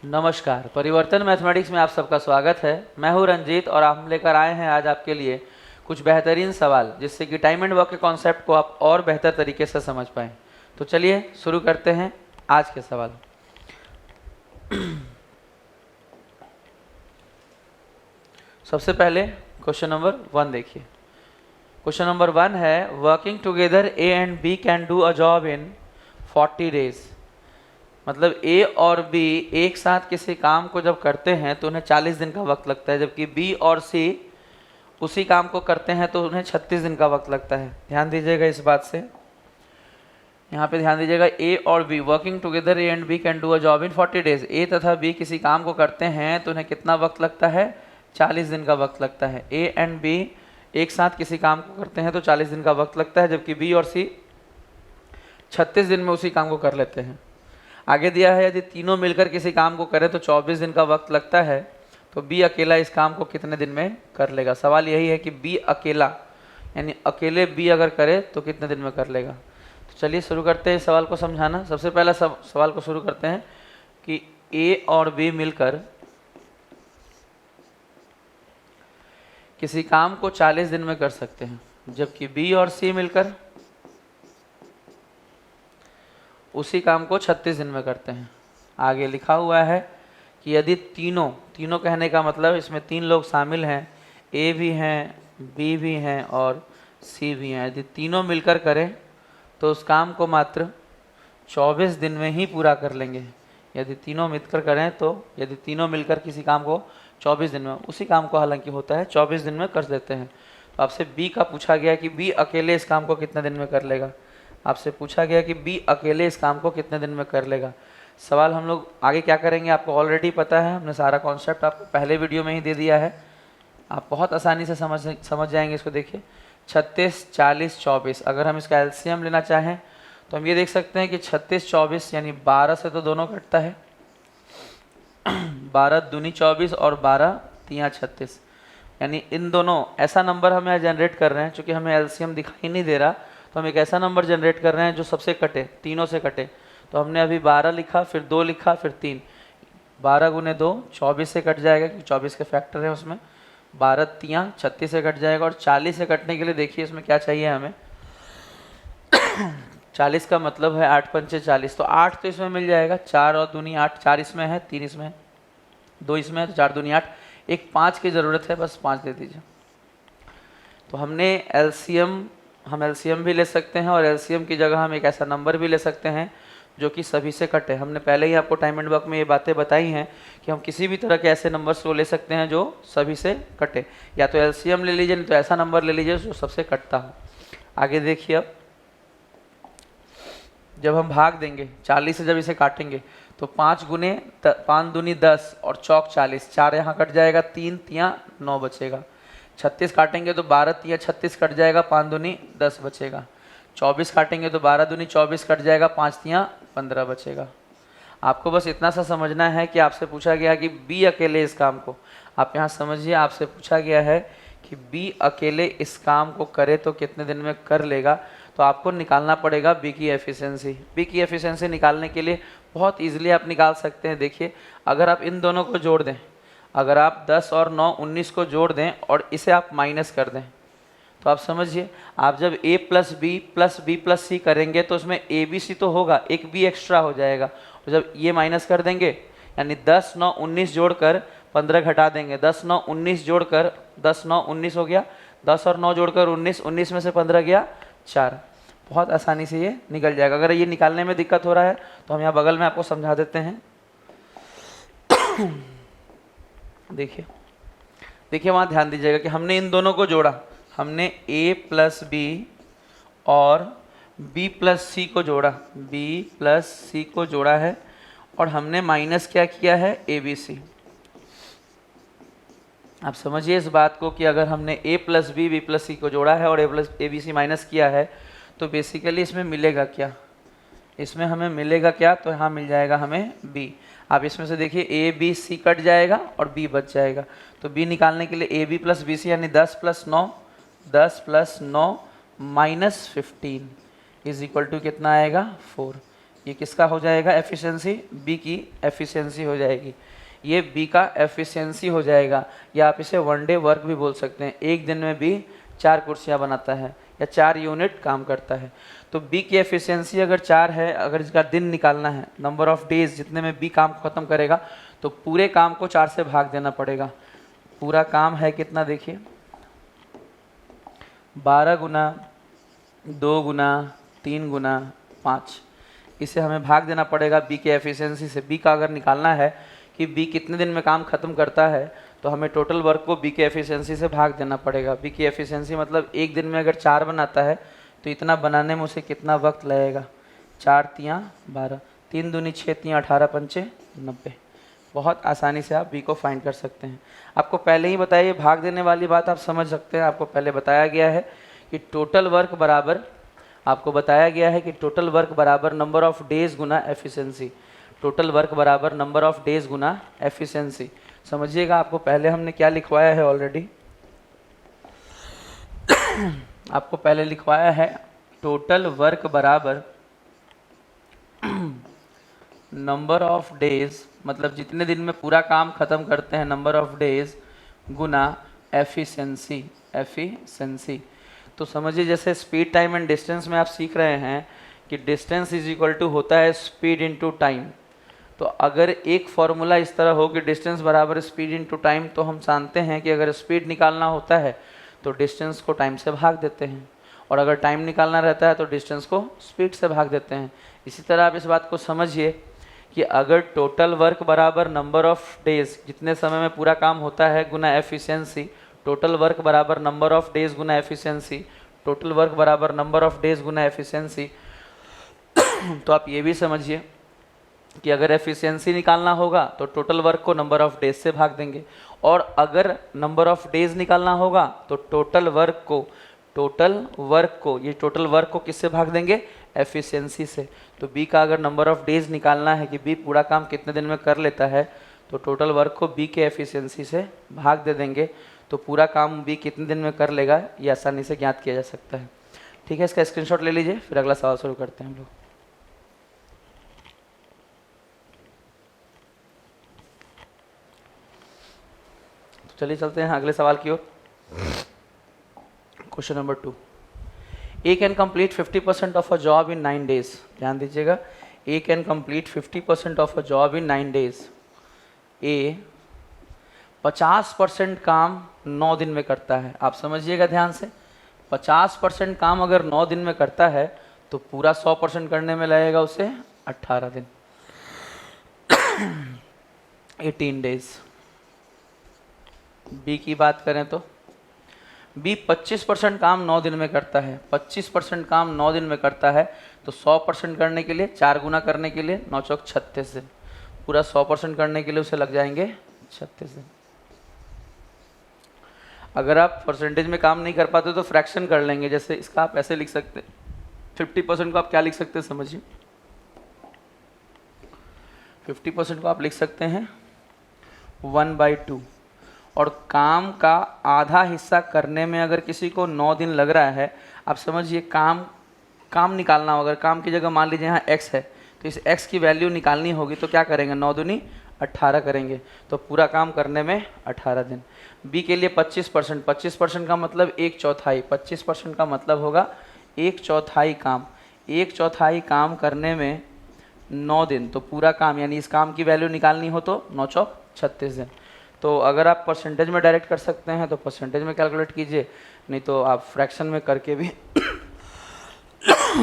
नमस्कार, परिवर्तन मैथमेटिक्स में आप सबका स्वागत है। मैं हूं रंजीत और हम लेकर आए हैं आज आपके लिए कुछ बेहतरीन सवाल जिससे कि टाइम एंड वर्क के कॉन्सेप्ट को आप और बेहतर तरीके से समझ पाएं। तो चलिए शुरू करते हैं आज के सवाल। सबसे पहले क्वेश्चन नंबर 1 देखिए। क्वेश्चन नंबर 1 है, working together A and B can do a job in 40 days. मतलब ए और बी एक साथ किसी काम को जब करते हैं तो उन्हें 40 दिन का वक्त लगता है, जबकि बी और सी उसी काम को करते हैं तो उन्हें 36 दिन का वक्त लगता है। ध्यान दीजिएगा इस बात से, यहाँ पे ध्यान दीजिएगा। ए और B working together A and B can do a job in 40 days. A तथा बी किसी काम को करते हैं तो उन्हें कितना वक्त लगता है? 40 दिन का वक्त लगता है। ए एंड बी एक साथ किसी काम को करते हैं तो 40 दिन का वक्त लगता है, जबकि बी और सी 36 दिन में उसी काम को कर लेते हैं। आगे दिया है, यदि तीनों मिलकर किसी काम को करें तो 24 दिन का वक्त लगता है, तो बी अकेला इस काम को कितने दिन में कर लेगा? सवाल यही है कि बी अकेला, यानी अकेले बी अगर करे तो कितने दिन में कर लेगा। तो चलिए शुरू करते हैं इस सवाल को समझाना। सबसे पहला सवाल को शुरू करते हैं कि ए और बी मिलकर किसी काम को 40 दिन में कर सकते हैं, जबकि बी और सी मिलकर उसी काम को 36 दिन में करते हैं। आगे लिखा हुआ है कि यदि तीनों कहने का मतलब इसमें 3 लोग शामिल हैं, ए भी हैं, बी भी हैं और सी भी हैं। यदि तीनों मिलकर करें तो उस काम को मात्र 24 दिन में ही पूरा कर लेंगे। यदि तीनों मिलकर करें तो यदि तीनों मिलकर किसी काम को 24 दिन में, उसी काम को हालांकि होता है 24 दिन में कर देते हैं। तो आपसे बी का पूछा गया कि बी अकेले इस काम को कितने दिन में कर लेगा। आपसे पूछा गया कि बी अकेले इस काम को कितने दिन में कर लेगा। सवाल हम लोग आगे क्या करेंगे आपको ऑलरेडी पता है, हमने सारा कॉन्सेप्ट आपको पहले वीडियो में ही दे दिया है। आप बहुत आसानी से समझ जाएंगे इसको। देखिए 36, 40, 24, अगर हम इसका एलसीएम लेना चाहें तो हम ये देख सकते हैं कि 36, 24 यानी 12 से तो दोनों कटता है। 12 दूनी 24 और 12 तिया 36, यानी इन दोनों ऐसा नंबर हम यहाँ जनरेट कर रहे हैं। चूँकि हमें एलसीएम दिखाई नहीं दे रहा तो हम एक ऐसा नंबर जनरेट कर रहे हैं जो सबसे कटे, तीनों से कटे। तो हमने अभी 12 लिखा, फिर 2 लिखा, फिर 3। 12 गुने 2 24 से कट जाएगा क्योंकि 24 के फैक्टर है उसमें। 12 तियाँ 36 से कट जाएगा। और 40 से कटने के लिए देखिए इसमें क्या चाहिए हमें 40 का मतलब है 8 पंचे 40, तो 8 तो इसमें मिल जाएगा। 4 और दूनी 8, 4 इसमें है, 3 इसमें है, 2 इसमें है, तो 4 दूनी 8। एक 5 की ज़रूरत है, बस 5 दे दीजिए। तो हमने हम एलसीएम भी ले सकते हैं और एलसीएम की जगह हम एक ऐसा नंबर भी ले सकते हैं जो कि सभी से कटे। हमने पहले ही आपको टाइम एंड वर्क में ये बातें बताई हैं कि हम किसी भी तरह के ऐसे नंबर्स को ले सकते हैं जो सभी से कटे। या तो एलसीएम ले लीजिए, नहीं तो ऐसा नंबर ले लीजिए जो सबसे कटता हो। आगे देखिए, अब जब हम भाग देंगे 40 से, जब इसे काटेंगे तो 5 दूनी 10 और चौक 40, 4 यहाँ कट जाएगा, 3 तियाँ 9 बचेगा। 36 काटेंगे तो 12 तियाँ 36 कट जाएगा, 5 दूनी 10 बचेगा। 24 काटेंगे तो 12 दूनी 24 कट जाएगा, 5 तियाँ 15 बचेगा। आपको बस इतना सा समझना है कि आपसे पूछा गया कि बी अकेले इस काम को, आप यहाँ समझिए, आपसे पूछा गया है कि बी अकेले इस काम को करे तो कितने दिन में कर लेगा। तो आपको निकालना पड़ेगा बी की एफिशिएंसी। बी की एफिशिएंसी निकालने के लिए बहुत ईजिली आप निकाल सकते हैं। देखिए, अगर आप इन दोनों को जोड़ दें, अगर आप 10 और 9 19 को जोड़ दें और इसे आप माइनस कर दें, तो आप समझिए, आप जब a प्लस बी प्लस सी करेंगे तो उसमें ए बी सी तो होगा, एक बी एक्स्ट्रा हो जाएगा। तो जब ये माइनस कर देंगे, यानी 10 9 19 जोड़कर 15 घटा देंगे, 10 9 19 जोड़कर 10 9 19 हो गया, 10 और 9 जोड़कर 19, 19 में से 15 गया 4। बहुत आसानी से ये निकल जाएगा। अगर ये निकालने में दिक्कत हो रहा है तो हम यहाँ बगल में आपको समझा देते हैं। देखिए वहाँ ध्यान दीजिएगा कि हमने इन दोनों को जोड़ा, हमने a प्लस बी और b प्लस सी को जोड़ा, b प्लस सी को जोड़ा है और हमने माइनस क्या किया है, ए बी सी। आप समझिए इस बात को कि अगर हमने a प्लस बी प्लस सी को जोड़ा है और ए बी सी माइनस किया है तो बेसिकली इसमें मिलेगा क्या, इसमें हमें मिलेगा क्या, तो यहाँ मिल जाएगा हमें b। आप इसमें से देखिए ए बी सी कट जाएगा और b बच जाएगा। तो b निकालने के लिए A B plus B C यानी 10 plus 9 minus 15 is equal to कितना आएगा 4। ये किसका हो जाएगा एफिशिएंसी, बी की एफिशिएंसी हो जाएगी। ये बी का एफिशिएंसी हो जाएगा, या आप इसे वन डे वर्क भी बोल सकते हैं। एक दिन में बी 4 कुर्सियाँ बनाता है या 4 यूनिट काम करता है। तो बी की एफिशिएंसी अगर 4 है, अगर इसका दिन निकालना है, नंबर ऑफ डेज जितने में बी काम खत्म करेगा, तो पूरे काम को 4 से भाग देना पड़ेगा। पूरा काम है कितना देखिए, 12 गुना 2 गुना 3 गुना 5, इसे हमें भाग देना पड़ेगा बी के एफिशिएंसी से। बी का अगर निकालना है कि बी कितने दिन में काम खत्म करता है, तो हमें टोटल वर्क को बी के एफिशिएंसी से भाग देना पड़ेगा। बी की एफिशिएंसी मतलब एक दिन में अगर 4 बनाता है तो इतना बनाने में उसे कितना वक्त लगेगा, 4 तियाँ 12, 3 दूनी 6 तियाँ 18 पंचे 90। बहुत आसानी से आप बी को फाइंड कर सकते हैं। आपको पहले ही बताइए, भाग देने वाली बात आप समझ सकते हैं। आपको पहले बताया गया है कि टोटल वर्क बराबर, आपको बताया गया है कि टोटल वर्क बराबर नंबर ऑफ डेज गुना एफिशिएंसी। टोटल वर्क बराबर नंबर ऑफ डेज गुना एफिशिएंसी। समझिएगा, आपको पहले हमने क्या लिखवाया है ऑलरेडी, आपको पहले लिखवाया है टोटल वर्क बराबर नंबर ऑफ डेज, मतलब जितने दिन में पूरा काम खत्म करते हैं, नंबर ऑफ डेज गुना एफिशिएंसी। एफिशिएंसी तो समझिए जैसे स्पीड टाइम एंड डिस्टेंस में आप सीख रहे हैं कि डिस्टेंस इज इक्वल टू होता है स्पीड इनटू टाइम। तो अगर एक फॉर्मूला इस तरह हो कि डिस्टेंस बराबर स्पीड इनटू टाइम, तो हम जानते हैं कि अगर स्पीड निकालना होता है तो डिस्टेंस को टाइम से भाग देते हैं, और अगर टाइम निकालना रहता है तो डिस्टेंस को स्पीड से भाग देते हैं। इसी तरह आप इस बात को समझिए कि अगर टोटल वर्क बराबर नंबर ऑफ डेज, जितने समय में पूरा काम होता है, गुना एफिशिएंसी, टोटल वर्क बराबर नंबर ऑफ डेज गुना एफिशिएंसी, टोटल वर्क बराबर नंबर ऑफ डेज गुना एफिशिएंसी, तो आप ये भी समझिए कि अगर एफिशिएंसी निकालना होगा तो टोटल वर्क को नंबर ऑफ डेज से भाग देंगे, और अगर नंबर ऑफ डेज निकालना होगा तो टोटल वर्क को ये टोटल वर्क को किससे भाग देंगे, एफिशिएंसी से। तो बी का अगर नंबर ऑफ डेज निकालना है कि बी पूरा काम कितने दिन में कर लेता है, तो टोटल वर्क को बी के एफिशिएंसी से भाग दे देंगे, तो पूरा काम बी कितने दिन में कर लेगा ये आसानी से ज्ञात किया जा सकता है। ठीक है, इसका स्क्रीनशॉट ले लीजिए, फिर अगला सवाल शुरू करते हैं हम लोग। तो चलिए चलते हैं अगले सवाल की ओर। Question number 2, A can complete 50% of a job in 9 days. ध्यान दीजिएगा, A can complete 50% of a job in 9 days. A 50% काम 9 दिन में करता है। आप समझिएगा ध्यान से, 50% काम अगर 9 दिन में करता है तो पूरा 100% करने में लगेगा उसे 18 दिन, 18 डेज। बी की बात करें तो बी 25% काम 9 दिन में करता है। 25% काम 9 दिन में करता है, तो 100% करने के लिए 4 गुना करने के लिए 9 चौक 36 दिन, पूरा 100% करने के लिए उसे लग जाएंगे 36 दिन। अगर आप परसेंटेज में काम नहीं कर पाते तो फ्रैक्शन कर लेंगे, जैसे इसका आप ऐसे लिख सकते हैं, 50% को आप क्या लिख सकते हैं समझिए, 50% को आप लिख सकते हैं 1/2, और काम का आधा हिस्सा करने में अगर किसी को 9 दिन लग रहा है, आप समझिए काम निकालना हो, अगर काम की जगह मान लीजिए यहाँ x है, तो इस x की वैल्यू निकालनी होगी, तो क्या करेंगे, 9 दूनी 18 करेंगे, तो पूरा काम करने में 18 दिन। बी के लिए 25%, 25% का मतलब 1/4, 25% का मतलब होगा 1/4 काम, 1/4 काम करने में 9 दिन, तो पूरा काम यानी इस काम की वैल्यू निकालनी हो तो 9 चौक 36 दिन। तो अगर आप परसेंटेज में डायरेक्ट कर सकते हैं तो परसेंटेज में कैलकुलेट कीजिए, नहीं तो आप फ्रैक्शन में करके भी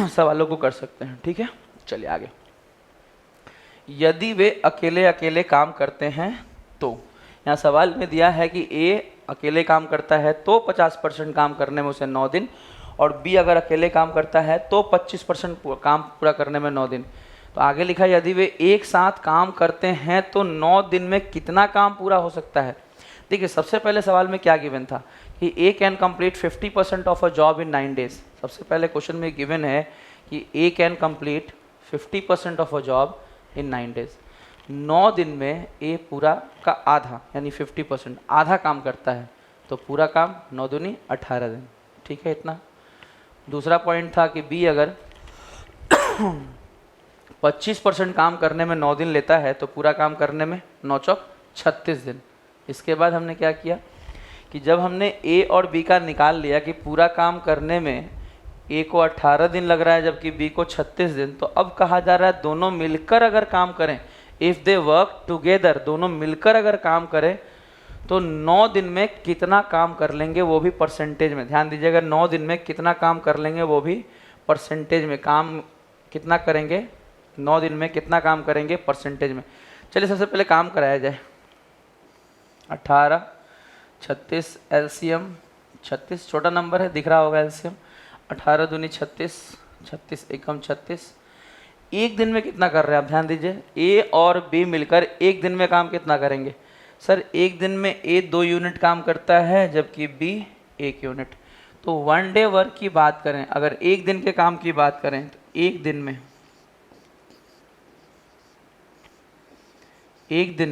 सवालों को कर सकते हैं। ठीक है, चलिए आगे। यदि वे अकेले अकेले काम करते हैं तो, यहाँ सवाल में दिया है कि ए अकेले काम करता है तो 50% काम करने में उसे 9 दिन, और बी अगर अकेले काम करता है तो 25% काम पूरा करने में 9 दिन। तो आगे लिखा है यदि वे एक साथ काम करते हैं तो 9 दिन में कितना काम पूरा हो सकता है। देखिए, सबसे पहले सवाल में क्या गिवन था कि A can complete 50% of a job in 9 days. सबसे पहले क्वेश्चन में गिवन है कि A can complete 50% of a job in 9 days. 9 दिन में ए पूरा का आधा यानी 50% आधा काम करता है, तो पूरा काम 9 दूनी 18 दिन। ठीक है, इतना। दूसरा पॉइंट था कि बी अगर 25% काम करने में 9 दिन लेता है तो पूरा काम करने में 9 चौक 36 दिन। इसके बाद हमने क्या किया कि जब हमने ए और बी का निकाल लिया कि पूरा काम करने में ए को 18 दिन लग रहा है जबकि बी को 36 दिन, तो अब कहा जा रहा है दोनों मिलकर अगर काम करें, इफ़ दे वर्क टुगेदर, दोनों मिलकर अगर काम करें तो 9 दिन में कितना काम कर लेंगे वो भी परसेंटेज में। ध्यान दीजिएगा, 9 दिन में कितना काम कर लेंगे वो भी परसेंटेज में। काम कितना करेंगे, 9 दिन में कितना काम करेंगे परसेंटेज में। चलिए सबसे पहले काम कराया जाए। 18 36 एलसीएम 36, छोटा नंबर है दिख रहा होगा एलसीएम। 18 दूनी 36, 36 एकम 36। एक दिन में कितना कर रहे हैं आप ध्यान दीजिए, ए और बी मिलकर एक दिन में काम कितना करेंगे। सर एक दिन में ए 2 यूनिट काम करता है जबकि बी 1 यूनिट। तो 1 डे वर्क की बात करें, अगर एक दिन के काम की बात करें तो एक दिन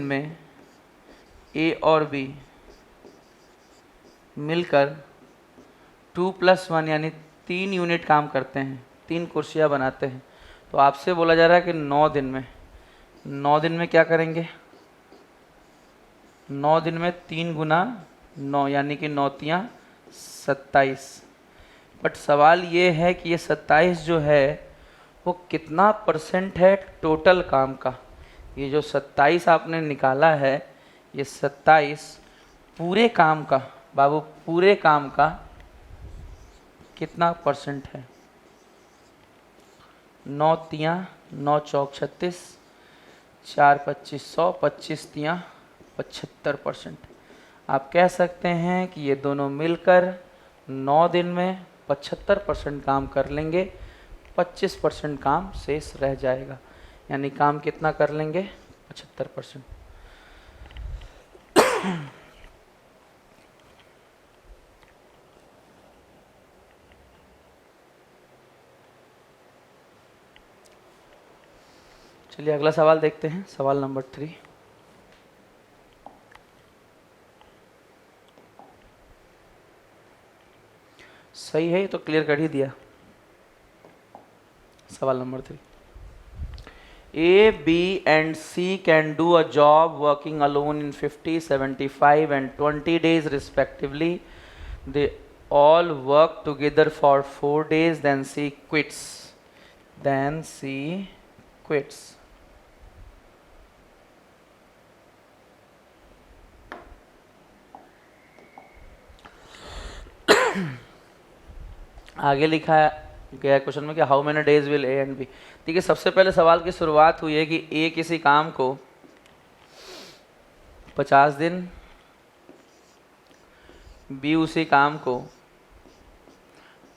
में ए और बी मिलकर 2 + 1 यानी 3 यूनिट काम करते हैं, 3 कुर्सियाँ बनाते हैं। तो आपसे बोला जा रहा है कि 9 दिन में क्या करेंगे, 9 दिन में 3 गुना 9 यानी कि 9 तियाँ 27। बट सवाल ये है कि ये 27 जो है वो कितना % है टोटल काम का। ये जो 27 आपने निकाला है, ये 27 पूरे काम का, बाबू पूरे काम का कितना % है। 9 तियाँ 9 चौक 36, 4 25 100, 25 तियाँ 75%। आप कह सकते हैं कि ये दोनों मिलकर 9 दिन में 75% काम कर लेंगे, 25% काम शेष रह जाएगा। यानी काम कितना कर लेंगे 75%। चलिए अगला सवाल देखते हैं, सवाल नंबर 3। सही है, ये तो क्लियर कर ही दिया। सवाल number 3, A, B and C can do a job working alone in 50, 75 and 20 days respectively. They all work together for 4 days, then C quits. आगे लिखा गया क्वेश्चन में कि how many days will A and B. देखिए सबसे पहले सवाल की शुरुआत हुई है कि ए किसी काम को 50 दिन, बी उसी काम को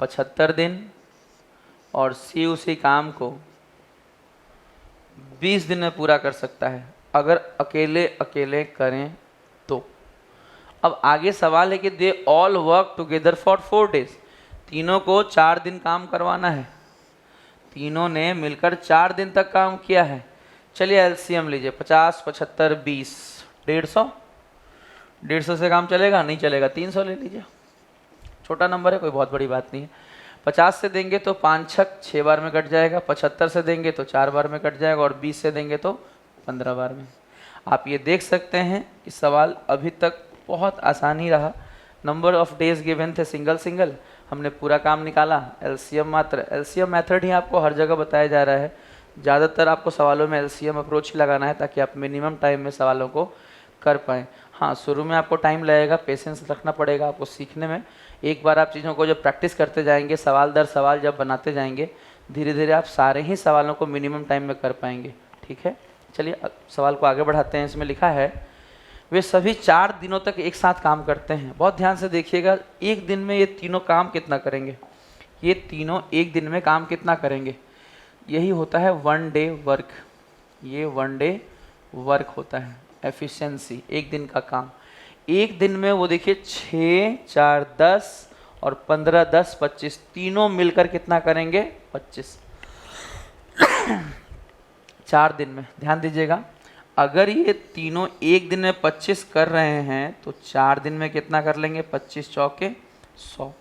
75 दिन और सी उसी काम को 20 दिन में पूरा कर सकता है अगर अकेले अकेले करें तो। अब आगे सवाल है कि they all work together for 4 days. तीनों को 4 दिन काम करवाना है, तीनों ने मिलकर 4 दिन तक काम किया है। चलिए एलसीएम लीजिए, 50 75 20 150। 150 से काम चलेगा नहीं चलेगा, 300 ले लीजिए, छोटा नंबर है कोई बहुत बड़ी बात नहीं है। 50 से देंगे तो 5 छक 6 बार में कट जाएगा, 75 से देंगे तो 4 बार में कट जाएगा और 20 से देंगे तो 15 बार में। आप ये देख सकते हैं कि सवाल अभी तक बहुत आसान ही रहा। नंबर ऑफ डेज गिवन थे सिंगल, हमने पूरा काम निकाला। एलसीएम मात्र एलसीएम मेथड ही आपको हर जगह बताया जा रहा है। ज़्यादातर आपको सवालों में एलसीएम अप्रोच ही लगाना है ताकि आप मिनिमम टाइम में सवालों को कर पाएँ। हाँ, शुरू में आपको टाइम लगेगा, पेशेंस रखना पड़ेगा आपको सीखने में। एक बार आप चीज़ों को जब प्रैक्टिस करते जाएंगे, सवाल दर सवाल जब बनाते जाएंगे, धीरे धीरे आप सारे ही सवालों को मिनिमम टाइम में कर पाएंगे। ठीक है, चलिए सवाल को आगे बढ़ाते हैं। इसमें लिखा है वे सभी 4 दिनों तक एक साथ काम करते हैं। बहुत ध्यान से देखिएगा, एक दिन में ये तीनों काम कितना करेंगे, ये तीनों एक दिन में काम कितना करेंगे। यही होता है 1 डे वर्क, ये 1 डे वर्क होता है, एफिशिएंसी, एक दिन का काम। एक दिन में वो देखिए 6 4 10 और 15 10 25, तीनों मिलकर कितना करेंगे 25। 4 दिन में ध्यान दीजिएगा, अगर ये तीनों एक दिन में 25 कर रहे हैं तो 4 दिन में कितना कर लेंगे, 25 चौके 100।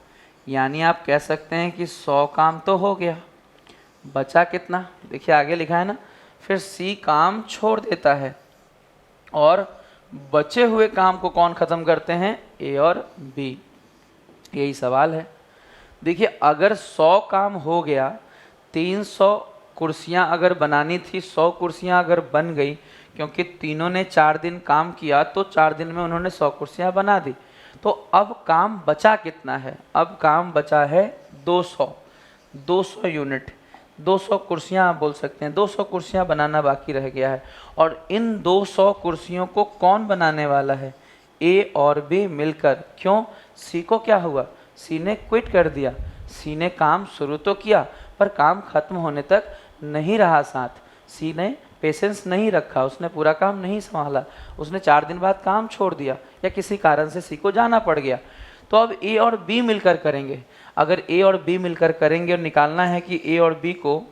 यानी आप कह सकते हैं कि 100 काम तो हो गया, बचा कितना, देखिए आगे लिखा है ना, फिर सी काम छोड़ देता है और बचे हुए काम को कौन खत्म करते हैं, ए और बी। यही सवाल है। देखिए अगर 100 काम हो गया, 300 कुर्सियां अगर बनानी थी, 100 कुर्सियां अगर बन गई, क्योंकि तीनों ने 4 दिन काम किया तो 4 दिन में उन्होंने 100 कुर्सियां बना दी। तो अब काम बचा कितना है, अब काम बचा है 200 यूनिट, 200 कुर्सियां आप बोल सकते हैं, 200 कुर्सियां बनाना बाकी रह गया है। और इन 200 कुर्सियों को कौन बनाने वाला है, ए और बी मिलकर। क्यों, सी को क्या हुआ, सी ने क्विट कर दिया, सी ने काम शुरू तो किया पर काम खत्म होने तक नहीं रहा साथ, सी ने पेशेंस नहीं रखा, उसने पूरा काम नहीं संभाला, उसने 4 दिन बाद काम छोड़ दिया या किसी कारण से सी को जाना पड़ गया। तो अब ए और बी मिलकर करेंगे। अगर ए और बी मिलकर करेंगे और निकालना है कि ए और बी को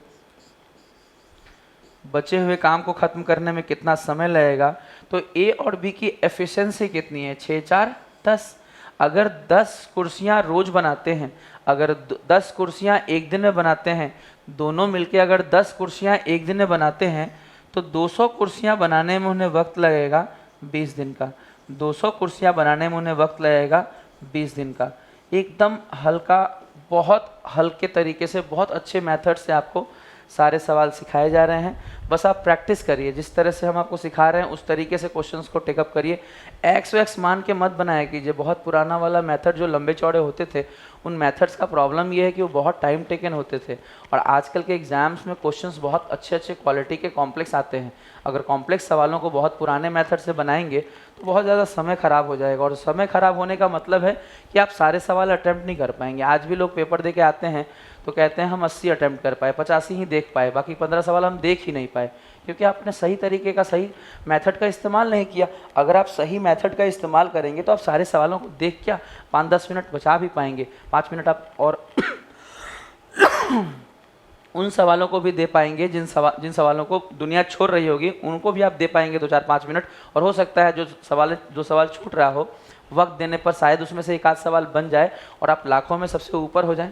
बचे हुए काम को खत्म करने में कितना समय लगेगा, तो ए और बी की एफिशिएंसी कितनी है, 6 4 10। अगर 10 कुर्सियां रोज बनाते हैं, अगर 10 कुर्सियां एक दिन में बनाते हैं, दोनों मिलके अगर 10 कुर्सियां एक दिन में बनाते हैं, तो 200 कुर्सियां बनाने में उन्हें वक्त लगेगा 20 दिन का। 200 कुर्सियां बनाने में उन्हें वक्त लगेगा 20 दिन का। एकदम हल्का, बहुत हल्के तरीके से, बहुत अच्छे मेथड से आपको सारे सवाल सिखाए जा रहे हैं। बस आप प्रैक्टिस करिए, जिस तरह से हम आपको सिखा रहे हैं उस तरीके से क्वेश्चंस को टेकअप करिए। एक्स वैक्स मान के मत बनाया कीजिए। बहुत पुराना वाला मेथड जो लंबे चौड़े होते थे, उन मेथड्स का प्रॉब्लम ये है कि वो बहुत टाइम टेकन होते थे। और आजकल के एग्जाम्स में क्वेश्चंस बहुत अच्छे अच्छे क्वालिटी के कॉम्प्लेक्स आते हैं। अगर कॉम्प्लेक्स सवालों को बहुत पुराने मेथड से बनाएंगे तो बहुत ज़्यादा समय खराब हो जाएगा, और समय खराब होने का मतलब है कि आप सारे सवाल अटैम्प्ट नहीं कर पाएंगे। आज भी लोग पेपर दे के आते हैं तो कहते हैं हम 80 अटैम्प्ट कर पाए, 85 ही देख पाए, बाकी 15 सवाल हम देख ही नहीं पाए, क्योंकि आपने सही तरीके का, सही मेथड का इस्तेमाल नहीं किया। अगर आप सही मेथड का इस्तेमाल करेंगे तो आप सारे सवालों को देख क्या 5-10 मिनट बचा भी पाएंगे, 5 मिनट आप और उन सवालों को भी दे पाएंगे जिन सवालों को दुनिया छोड़ रही होगी, उनको भी आप दे पाएंगे 2-4-5 मिनट। और हो सकता है जो सवाल छूट रहा हो, वक्त देने पर शायद उसमें से एक आध सवाल बन जाए और आप लाखों में सबसे ऊपर हो जाएं।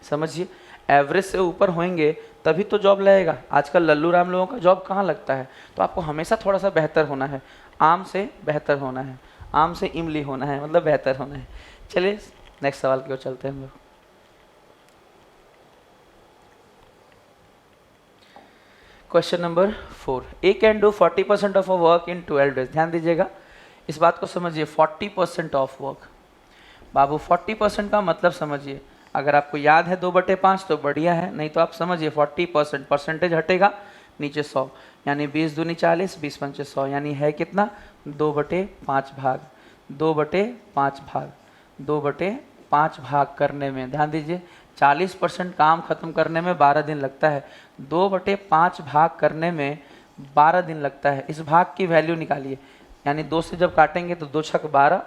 समझिए, एवरेज से ऊपर होंगे तभी तो जॉब लगेगा। आजकल लल्लू राम लोगों का जॉब कहाँ लगता है। तो आपको हमेशा थोड़ा सा बेहतर होना है, आम से बेहतर होना है, आम से इमली होना है, मतलब बेहतर होना है। चलिए नेक्स्ट सवाल की ओर चलते हैं हम लोग। Question number 4, A can do 40% of a work in 12 days. ध्यान दीजिएगा, इस बात को समझिए, 40% ऑफ वर्क। बाबू 40% का मतलब समझिए, अगर आपको याद है 2/5 तो बढ़िया है, नहीं तो आप समझिए 40%, परसेंटेज हटेगा नीचे 100, यानी 20 दूनी 40, 20 पंचे 100, यानी है कितना 2/5 भाग, 2/5 भाग, 2/5 भाग करने में। ध्यान दीजिए 40% काम खत्म करने में 12 दिन लगता है, 2/5 भाग करने में 12 दिन लगता है। इस भाग की वैल्यू निकालिए, यानी 2 से जब काटेंगे तो 2 छक 12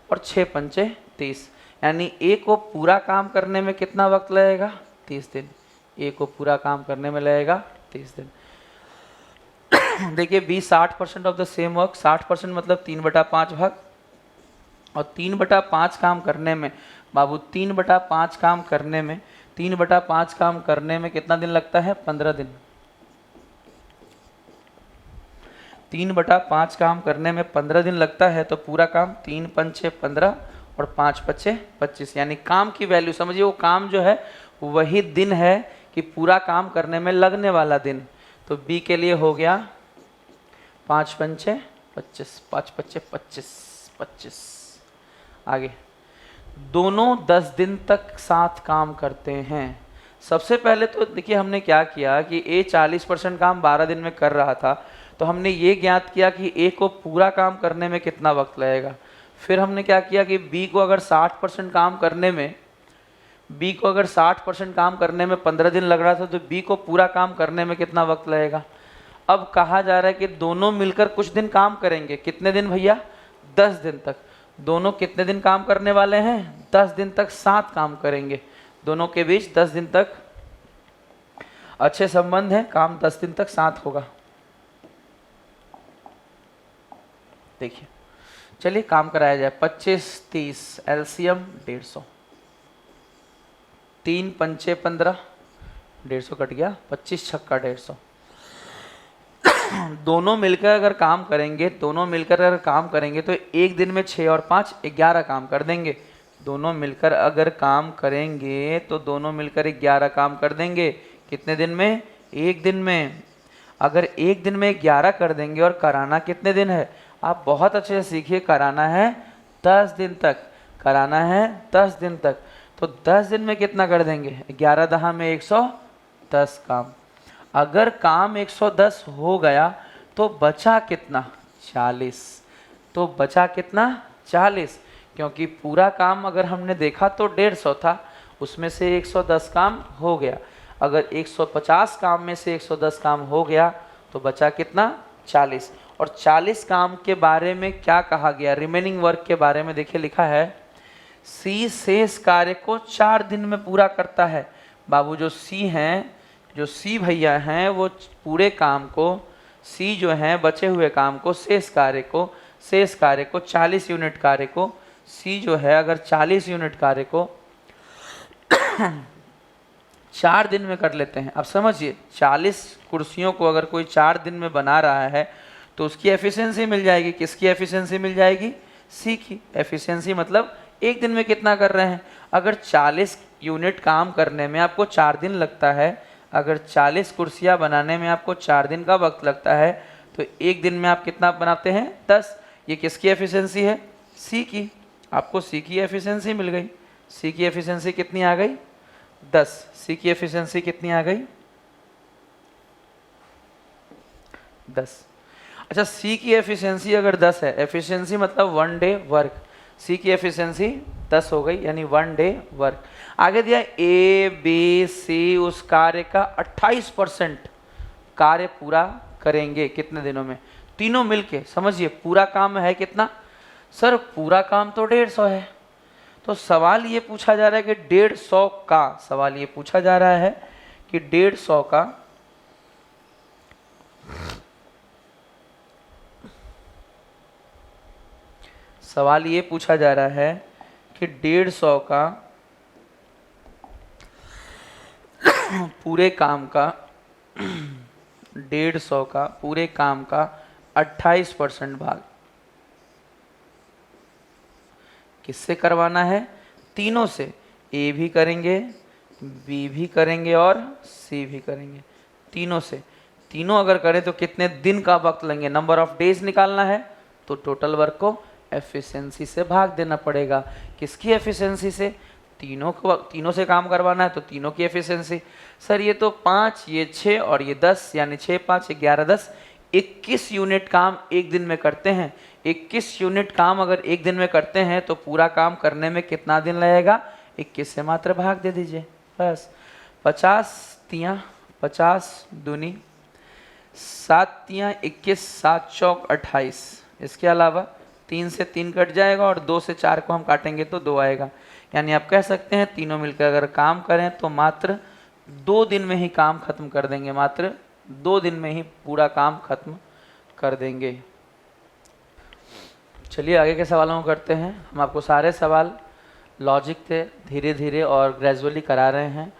और 6 पंचे 30, यानी ए को पूरा काम करने में कितना वक्त लगेगा, 30 दिन। ए को पूरा काम करने में लगेगा 30 दिन। देखिए B 60% of the same work, 60% मतलब 3/5 भाग, और 3/5 काम करने में बाबू 3/5 काम करने में 3/5 काम करने में कितना दिन लगता है, 15 दिन। 3/5 काम करने में 15 दिन लगता है, तो पूरा काम 3 पंचे 15 और 5 पच्चे 25, यानी काम की वैल्यू समझिए, वो काम जो है वही दिन है कि पूरा काम करने में लगने वाला दिन। तो बी के लिए हो गया 5 पंचे 25, 5 पच्चे 25। आगे दोनों 10 दिन तक साथ काम करते हैं। सबसे पहले तो देखिए हमने क्या किया कि ए 40% काम 12 दिन में कर रहा था, तो हमने ये ज्ञात किया कि ए को पूरा काम करने में कितना वक्त लगेगा। फिर हमने क्या किया कि बी को अगर 60% काम करने में 15 दिन लग रहा था, तो बी को पूरा काम करने में कितना वक्त लगेगा। अब कहा जा रहा है कि दोनों मिलकर कुछ दिन काम करेंगे। कितने दिन भैया, 10 दिन तक। दोनों कितने दिन काम करने वाले हैं, 10 दिन तक साथ काम करेंगे। दोनों के बीच 10 दिन तक अच्छे संबंध हैं, काम 10 दिन तक साथ होगा। देखिए चलिए काम कराया जाए। 25 30 एलसीएम 150, 3 पंचे 15, 150 कट गया, 25 छक्का 150। दोनों मिलकर अगर काम करेंगे, दोनों मिलकर अगर काम करेंगे तो एक दिन में 6 और 5 11 काम कर देंगे। दोनों मिलकर अगर काम करेंगे तो दोनों मिलकर 11 काम कर देंगे। कितने दिन में? एक दिन में। अगर एक दिन में 11 कर देंगे और कराना कितने दिन है? आप बहुत अच्छे से सीखिए, कराना है 10 दिन तक, कराना है 10 दिन तक। तो 10 दिन में कितना कर देंगे? 11 दहा में 110 काम। अगर काम 110 हो गया तो बचा कितना? 40। तो बचा कितना? 40, क्योंकि पूरा काम अगर हमने देखा तो 150 था, उसमें से 110 काम हो गया। अगर 150 काम में से 110 काम हो गया तो बचा कितना? 40। और 40 काम के बारे में क्या कहा गया? रिमेनिंग वर्क के बारे में देखिए, लिखा है सी शेष कार्य को 4 दिन में पूरा करता है। बाबू जो सी हैं, जो सी भैया हैं, वो पूरे काम को, सी जो हैं बचे हुए काम को, शेष कार्य को 40 यूनिट कार्य को, सी जो है अगर 40 यूनिट कार्य को 4 दिन में कर लेते हैं। अब समझिए, 40 कुर्सियों को अगर कोई 4 दिन में बना रहा है तो उसकी एफिशिएंसी मिल जाएगी। किसकी एफिशिएंसी मिल जाएगी? सी की एफिशिएंसी। मतलब एक दिन में कितना कर रहे हैं? अगर 40 यूनिट काम करने में आपको 4 दिन लगता है, अगर 40 कुर्सियां बनाने में आपको 4 दिन का वक्त लगता है, तो एक दिन में आप कितना बनाते हैं? 10। ये किसकी एफिशिएंसी है? सी की। आपको सी की एफिशिएंसी मिल गई। सी की एफिशिएंसी कितनी आ गई? 10। सी की एफिशिएंसी कितनी आ गई? 10। अच्छा, सी की एफिशिएंसी अगर 10 है, एफिशिएंसी मतलब 1 डे वर्क, सी की एफिशिएंसी 10 हो गई, यानी 1 डे वर्क। आगे दिया ए बी सी उस कार्य का 28% कार्य पूरा करेंगे। कितने दिनों में? तीनों मिलके। समझिए, पूरा काम है कितना? सर पूरा काम तो 150 है। तो सवाल ये पूछा जा रहा है कि 150 का, सवाल ये पूछा जा रहा है कि 150 का सवाल ये पूछा जा रहा है कि 150 का पूरे काम का 150 का पूरे काम का 28% भाग किससे करवाना है? तीनों से। ए भी करेंगे, बी भी करेंगे और सी भी करेंगे, तीनों से। तीनों अगर करें तो कितने दिन का वक्त लेंगे? नंबर ऑफ डेज निकालना है तो टोटल वर्क को एफिशिएंसी से भाग देना पड़ेगा। किसकी एफिशिएंसी से? तीनों से काम करवाना है तो तीनों की एफिशिएंसी। सर ये तो 5, ये 6 और ये 10, यानी 6 5 11 10, 21 यूनिट काम एक दिन में करते हैं। 21 यूनिट काम अगर एक दिन में करते हैं तो पूरा काम करने में कितना दिन लगेगा? 21 से मात्र भाग दे दीजिए बस। 50 तियाँ 50 दूनी 7 तियाँ 21, 7 चौक 28। इसके अलावा 3 से 3 कट जाएगा और 2 से 4 को हम काटेंगे तो 2 आएगा। यानी आप कह सकते हैं तीनों मिलकर अगर काम करें तो मात्र 2 दिन में ही काम खत्म कर देंगे, मात्र 2 दिन में ही पूरा काम खत्म कर देंगे। चलिए आगे के सवालों को करते हैं। हम आपको सारे सवाल लॉजिक थे धीरे धीरे और ग्रेजुअली करा रहे हैं।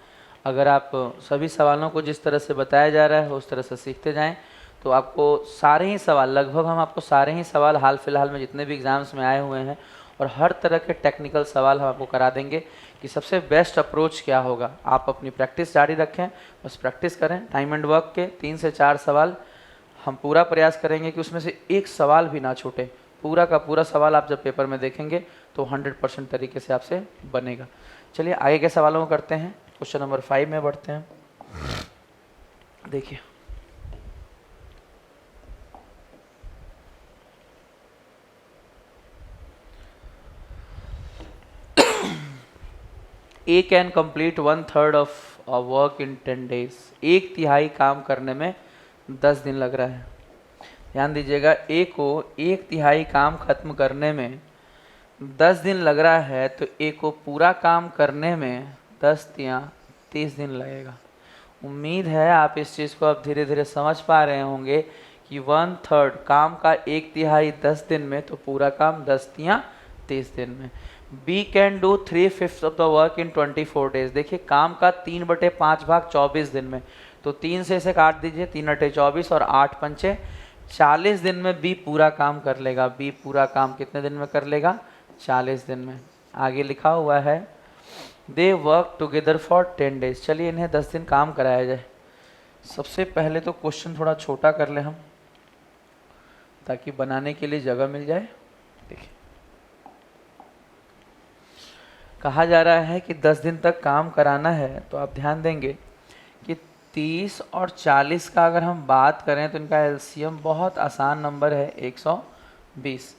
अगर आप सभी सवालों को जिस तरह से बताया जा रहा है उस तरह से सीखते जाएं तो आपको सारे ही सवाल, लगभग हम आपको सारे ही सवाल हाल फिलहाल में जितने भी एग्ज़ाम्स में आए हुए हैं और हर तरह के टेक्निकल सवाल हम आपको करा देंगे कि सबसे बेस्ट अप्रोच क्या होगा। आप अपनी प्रैक्टिस जारी रखें, बस प्रैक्टिस करें। टाइम एंड वर्क के 3 से 4 सवाल हम पूरा प्रयास करेंगे कि उसमें से एक सवाल भी ना छूटे। पूरा का पूरा सवाल आप जब पेपर में देखेंगे तो 100% तरीके से आपसे बनेगा। चलिए आगे के सवालों को करते हैं। क्वेश्चन नंबर 5 में बढ़ते हैं। देखिए, A can complete 1/3 of a work in 10 days। 1/3 काम करने में 10 दिन लग रहा है। ध्यान दीजिएगा, ए को 1/3 काम खत्म करने में 10 दिन लग रहा है तो ए को पूरा काम करने में 10 तियाँ 30 दिन लगेगा। उम्मीद है आप इस चीज़ को अब धीरे धीरे समझ पा रहे होंगे कि 1/3 काम का 1/3 10 दिन में तो पूरा काम 10 तियाँ 30 दिन में। B can do 3/5 of the work in 24 days. देखिए काम का 3/5 भाग 24 दिन में, तो 3 से इसे काट दीजिए, 3 अटे 24 और 8 पंचे 40 दिन में बी पूरा काम कर लेगा। बी पूरा काम कितने दिन में कर लेगा? 40 दिन में। आगे लिखा हुआ है they work together for 10 days. चलिए इन्हें 10 दिन काम कराया जाए। सबसे पहले तो क्वेश्चन थोड़ा छोटा कर ले हम, ताकि बनाने के लिए जगह मिल जाए। देखिए कहा जा रहा है कि 10 दिन तक काम कराना है, तो आप ध्यान देंगे कि 30 और 40 का अगर हम बात करें तो इनका एलसीएम बहुत आसान नंबर है 120।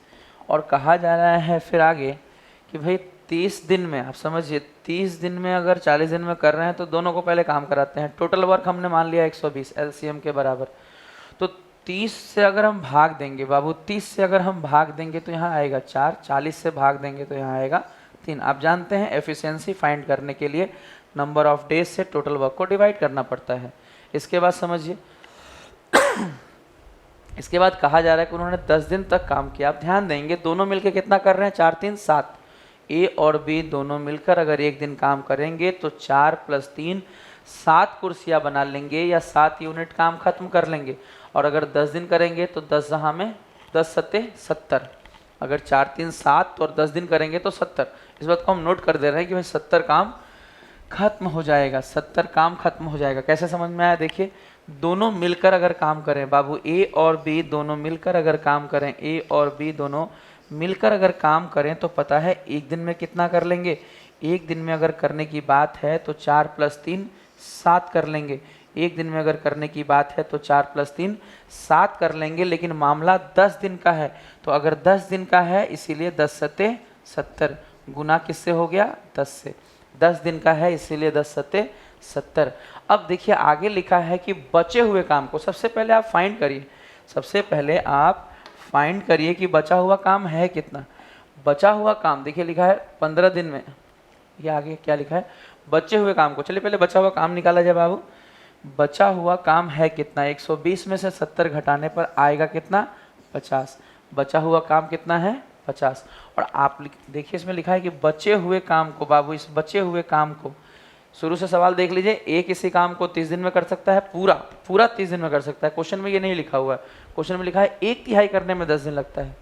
और कहा जा रहा है फिर आगे कि भाई 30 दिन में, आप समझिए 30 दिन में अगर 40 दिन में कर रहे हैं तो दोनों को पहले काम कराते हैं। टोटल वर्क हमने मान लिया 120 एलसीएम के बराबर। तो 30 से अगर हम भाग देंगे बाबू, 30 से अगर हम भाग देंगे तो यहाँ आएगा 4, 40 से भाग देंगे तो यहाँ आएगा 3। आप जानते हैं एफिशिएंसी फाइंड करने के लिए नंबर ऑफ डेज से टोटल वर्क को डिवाइड करना पड़ता है। इसके बाद समझिए इसके बाद कहा जा रहा है कि उन्होंने 10 दिन तक काम किया। आप ध्यान देंगे दोनों मिलकर कितना कर रहे हैं? 4 3 7। ए और बी दोनों मिलकर अगर एक दिन काम करेंगे तो 4 + 3 7 कुर्सियाँ बना लेंगे या 7 यूनिट काम खत्म कर लेंगे। और अगर 10 दिन करेंगे तो 10 जहाँ में 10 सत्ते 70। अगर 4 3 7 और 10 दिन करेंगे तो 70। इस बात को हम नोट कर दे रहे हैं कि भाई 70 काम खत्म हो जाएगा। 70 काम खत्म हो जाएगा। कैसे समझ में आया? देखिए दोनों मिलकर अगर काम करें बाबू, ए और बी दोनों मिलकर अगर काम करें, ए और बी दोनों मिलकर अगर काम करें तो पता है एक दिन में कितना कर लेंगे? एक दिन में अगर करने की बात है तो 4 + 3 7 कर लेंगे। एक दिन में अगर करने की बात है तो 4 + 3 7 कर लेंगे। लेकिन मामला 10 दिन का है, तो अगर 10 दिन का है इसीलिए 10 सत्ते 70 गुना किससे हो गया? 10 से। 10 दिन का है इसीलिए 10 सत्ते 70। अब देखिए आगे लिखा है कि बचे हुए काम को सबसे पहले आप फाइंड करिए। सबसे पहले आप फाइंड करिए कि बचा हुआ काम है कितना। बचा हुआ काम देखिए लिखा है 15 दिन में। ये आगे क्या लिखा है? बचे हुए काम को, चलिए पहले बचा हुआ काम निकाला जाए बाबू। बचा हुआ काम है कितना? 120 में से 70 घटाने पर आएगा कितना? 50। बचा हुआ काम कितना है? 50। और आप देखिए इसमें लिखा है कि बचे हुए काम को बाबू, इस बचे हुए काम को शुरू से सवाल देख लीजिए। एक इसी काम को 30 दिन में कर सकता है, पूरा 30 दिन में कर सकता है। क्वेश्चन में ये नहीं लिखा हुआ है। क्वेश्चन में लिखा है 1/3 करने में 10 दिन लगता है,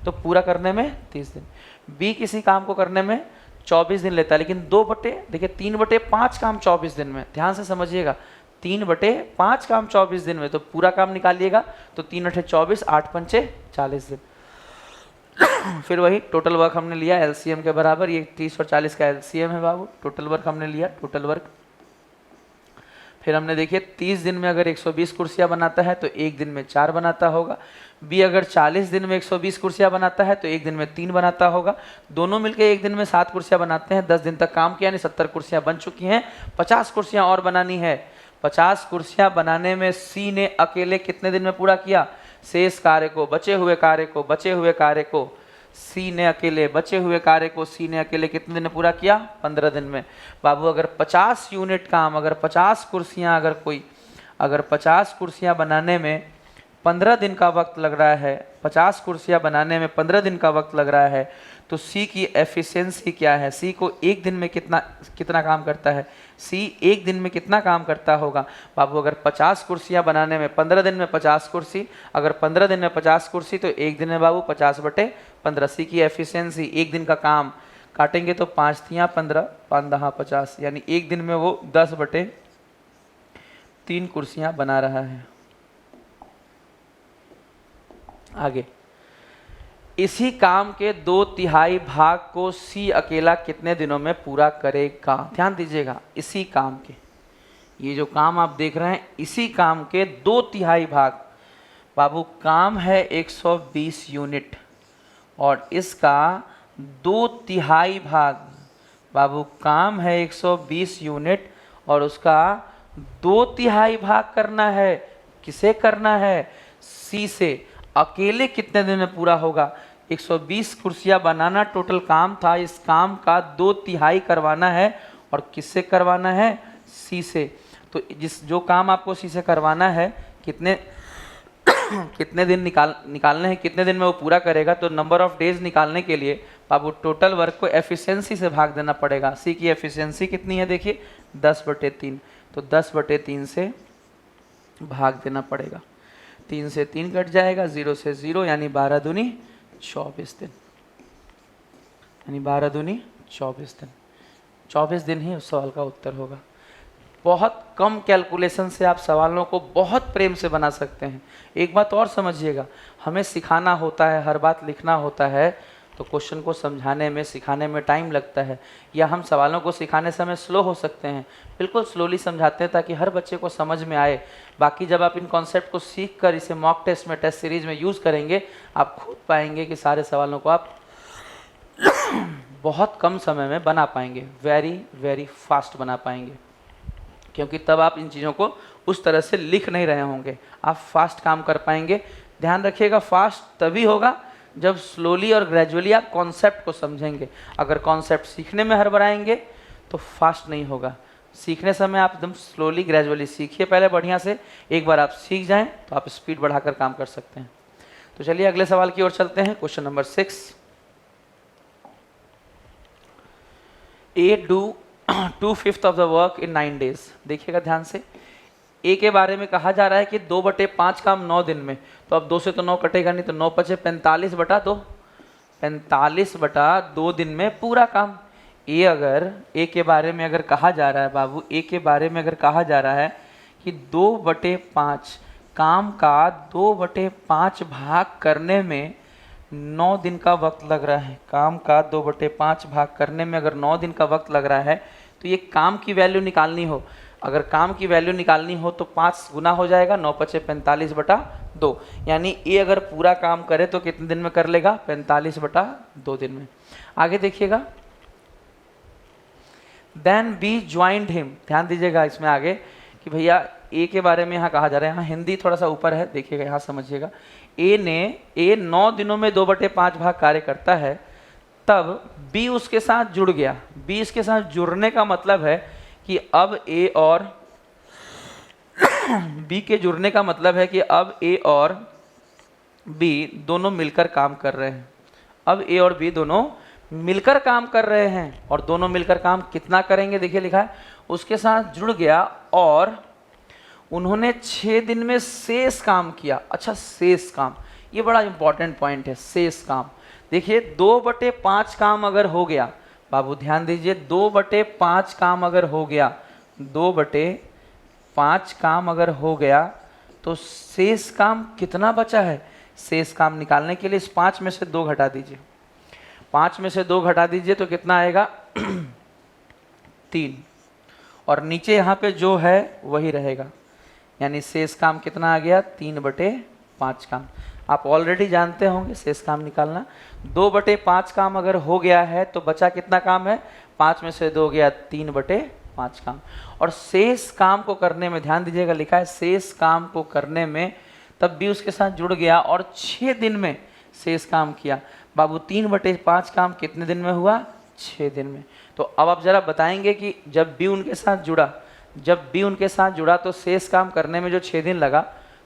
तो पूरा करने में 30 दिन। बी किसी काम को करने में 24 दिन लेता है, लेकिन 3/5 काम 24 दिन में। ध्यान से समझिएगा, 3/5 काम 24 दिन में, तो पूरा काम निकालिएगा तो 3 अठे 24, 8 पंचे 40 दिन। फिर वही टोटल वर्क हमने लिया एलसीएम के बराबर। ये 30 और 40 का एलसीएम है बाबू। टोटल वर्क हमने लिया, टोटल वर्क। फिर हमने देखिए 30 दिन में अगर 120 कुर्सियाँ बनाता है तो एक दिन में 4 बनाता होगा। बी अगर 40 दिन में 120 कुर्सियाँ बनाता है तो एक दिन में 3 बनाता होगा। दोनों मिलकर एक दिन में 7 कुर्सियाँ बनाते हैं। 10 दिन तक काम किया, यानी 70 कुर्सियाँ बन चुकी हैं। 50 कुर्सियाँ और बनानी है। 50 कुर्सियाँ बनाने में सी ने अकेले कितने दिन में पूरा किया? शेष कार्य को, बचे हुए कार्य को सी ने अकेले, बचे हुए कार्य को सी ने अकेले कितने दिन में पूरा किया? 15 दिन में। बाबू अगर 50 यूनिट काम, अगर 50 कुर्सियाँ, अगर 50 कुर्सियाँ बनाने में 15 दिन का वक्त लग रहा है, 50 कुर्सियाँ बनाने में 15 दिन का वक्त लग रहा है, तो सी की एफिशिएंसी क्या है? सी को एक दिन में कितना काम करता है? सी एक दिन में कितना काम करता होगा? बाबू अगर 50 कुर्सियाँ बनाने में 15 दिन में 50 कुर्सी, अगर 15 दिन में 50 कुर्सी तो एक दिन में बाबू 50/15। सी की एफिशिएंसी, एक दिन का काम काटेंगे तो 5 तियाँ 15, 5 दहा 50, यानी एक दिन में वो 10/3 कुर्सियाँ बना रहा है। आगे इसी काम के 2/3 भाग को सी अकेला कितने दिनों में पूरा करेगा? ध्यान दीजिएगा, इसी काम के, ये जो काम आप देख रहे हैं, इसी काम के 2/3 भाग बाबू, काम है 120 यूनिट और इसका 2/3 भाग बाबू, काम है 120 यूनिट और उसका 2/3 भाग करना है। किसे करना है? सी से। अकेले कितने दिन में पूरा होगा? 120 कुर्सियाँ बनाना टोटल काम था। इस काम का 2/3 करवाना है और किससे करवाना है? सी से। तो जो काम आपको सी से करवाना है, कितने कितने दिन निकालने हैं, कितने दिन में वो पूरा करेगा, तो नंबर ऑफ डेज निकालने के लिए बाबू टोटल वर्क को एफिशिएंसी से भाग देना पड़ेगा। सी की एफिशिएंसी कितनी है देखिए 10/3, तो 10/3 से भाग देना पड़ेगा। 3 से 3 कट जाएगा, 0 से 0, यानी 12 दूनी 24 दिन, यानी 12 दूनी 24 दिन। 24 दिन ही उस सवाल का उत्तर होगा। बहुत कम कैलकुलेशन से आप सवालों को बहुत प्रेम से बना सकते हैं। एक बात और समझिएगा, हमें सिखाना होता है, हर बात लिखना होता है, तो क्वेश्चन को समझाने में सिखाने में टाइम लगता है, या हम सवालों को सिखाने समय स्लो हो सकते हैं। बिल्कुल स्लोली समझाते हैं ताकि हर बच्चे को समझ में आए। बाकी जब आप इन कॉन्सेप्ट को सीख कर इसे मॉक टेस्ट में, टेस्ट सीरीज में यूज़ करेंगे, आप खुद पाएंगे कि सारे सवालों को आप बहुत कम समय में बना पाएंगे, वेरी वेरी फास्ट बना पाएंगे, क्योंकि तब आप इन चीज़ों को उस तरह से लिख नहीं रहे होंगे, आप फास्ट काम कर पाएंगे। ध्यान रखिएगा, फास्ट तभी होगा जब स्लोली और ग्रेजुअली आप कॉन्सेप्ट को समझेंगे। अगर कॉन्सेप्ट सीखने में हड़बड़ाएंगे तो फास्ट नहीं होगा। सीखने समय आप एकदम स्लोली ग्रेजुअली सीखिए पहले बढ़िया से, एक बार आप सीख जाएं तो आप स्पीड बढ़ाकर काम कर सकते हैं। तो चलिए अगले सवाल की ओर चलते हैं। Question number 6, A do 2/5 of the work in 9 days। देखिएगा ध्यान से, ए के बारे में कहा जा रहा है कि 2/5 काम 9 दिन में, तो अब 2 से तो 9 कटेगा नहीं, तो 9 × 5 = 45/2, 45/2 दिन में पूरा काम। ए अगर ए के बारे में अगर कहा जा रहा है बाबू, ए के बारे में अगर कहा जा रहा है कि 2/5 काम का 2/5 भाग करने में 9 दिन का वक्त लग रहा है, काम का 2/5 भाग करने में अगर 9 दिन का वक्त लग रहा है, तो ये काम की वैल्यू निकालनी हो, अगर काम की वैल्यू निकालनी हो तो 5 गुना हो जाएगा, 9 × 5 = 45/2, यानी ए अगर पूरा काम करे तो कितने दिन में कर लेगा, 45/2 दिन में। आगे देखिएगा, देन बी ज्वाइंड हिम। ध्यान दीजिएगा इसमें आगे कि भैया ए के बारे में यहाँ कहा जा रहा है, यहाँ हिंदी थोड़ा सा ऊपर है, देखिएगा यहाँ समझिएगा। ए 9 दिनों में 2/5 भाग कार्य करता है, तब बी उसके साथ जुड़ गया। बी इसके साथ जुड़ने का मतलब है कि अब ए और बी के जुड़ने का मतलब है कि अब ए और बी दोनों मिलकर काम कर रहे हैं। अब ए और बी दोनों मिलकर काम कर रहे हैं, और दोनों मिलकर काम कितना करेंगे, देखिए लिखा है उसके साथ जुड़ गया और उन्होंने 6 दिन में शेष काम किया। अच्छा, शेष काम, ये बड़ा इंपॉर्टेंट पॉइंट है, शेष काम। देखिए 2/5 काम अगर हो गया, बाबू ध्यान दीजिए, 2/5 काम अगर हो गया, 2/5 काम अगर हो गया, तो शेष काम कितना बचा है। शेष काम निकालने के लिए इस 5 में से 2 घटा दीजिए, 5 में से 2 घटा दीजिए तो कितना आएगा 3, और नीचे यहाँ पे जो है वही रहेगा, यानी शेष काम कितना आ गया 3/5 काम। आप ऑलरेडी जानते होंगे शेष काम निकालना। 2/5 काम अगर हो गया है तो बचा कितना काम है, 5 में से 2 गया 3/5 काम। और शेष काम को करने में ध्यान दीजिएगा, लिखा है शेष काम को करने में, तब भी उसके साथ जुड़ गया और 6 दिन में शेष काम किया। बाबू 3/5 काम कितने दिन में हुआ, 6 दिन में। तो अब आप जरा बताएंगे कि जब बी उनके साथ जुड़ा तो शेष काम करने में जो 6 दिन लगा,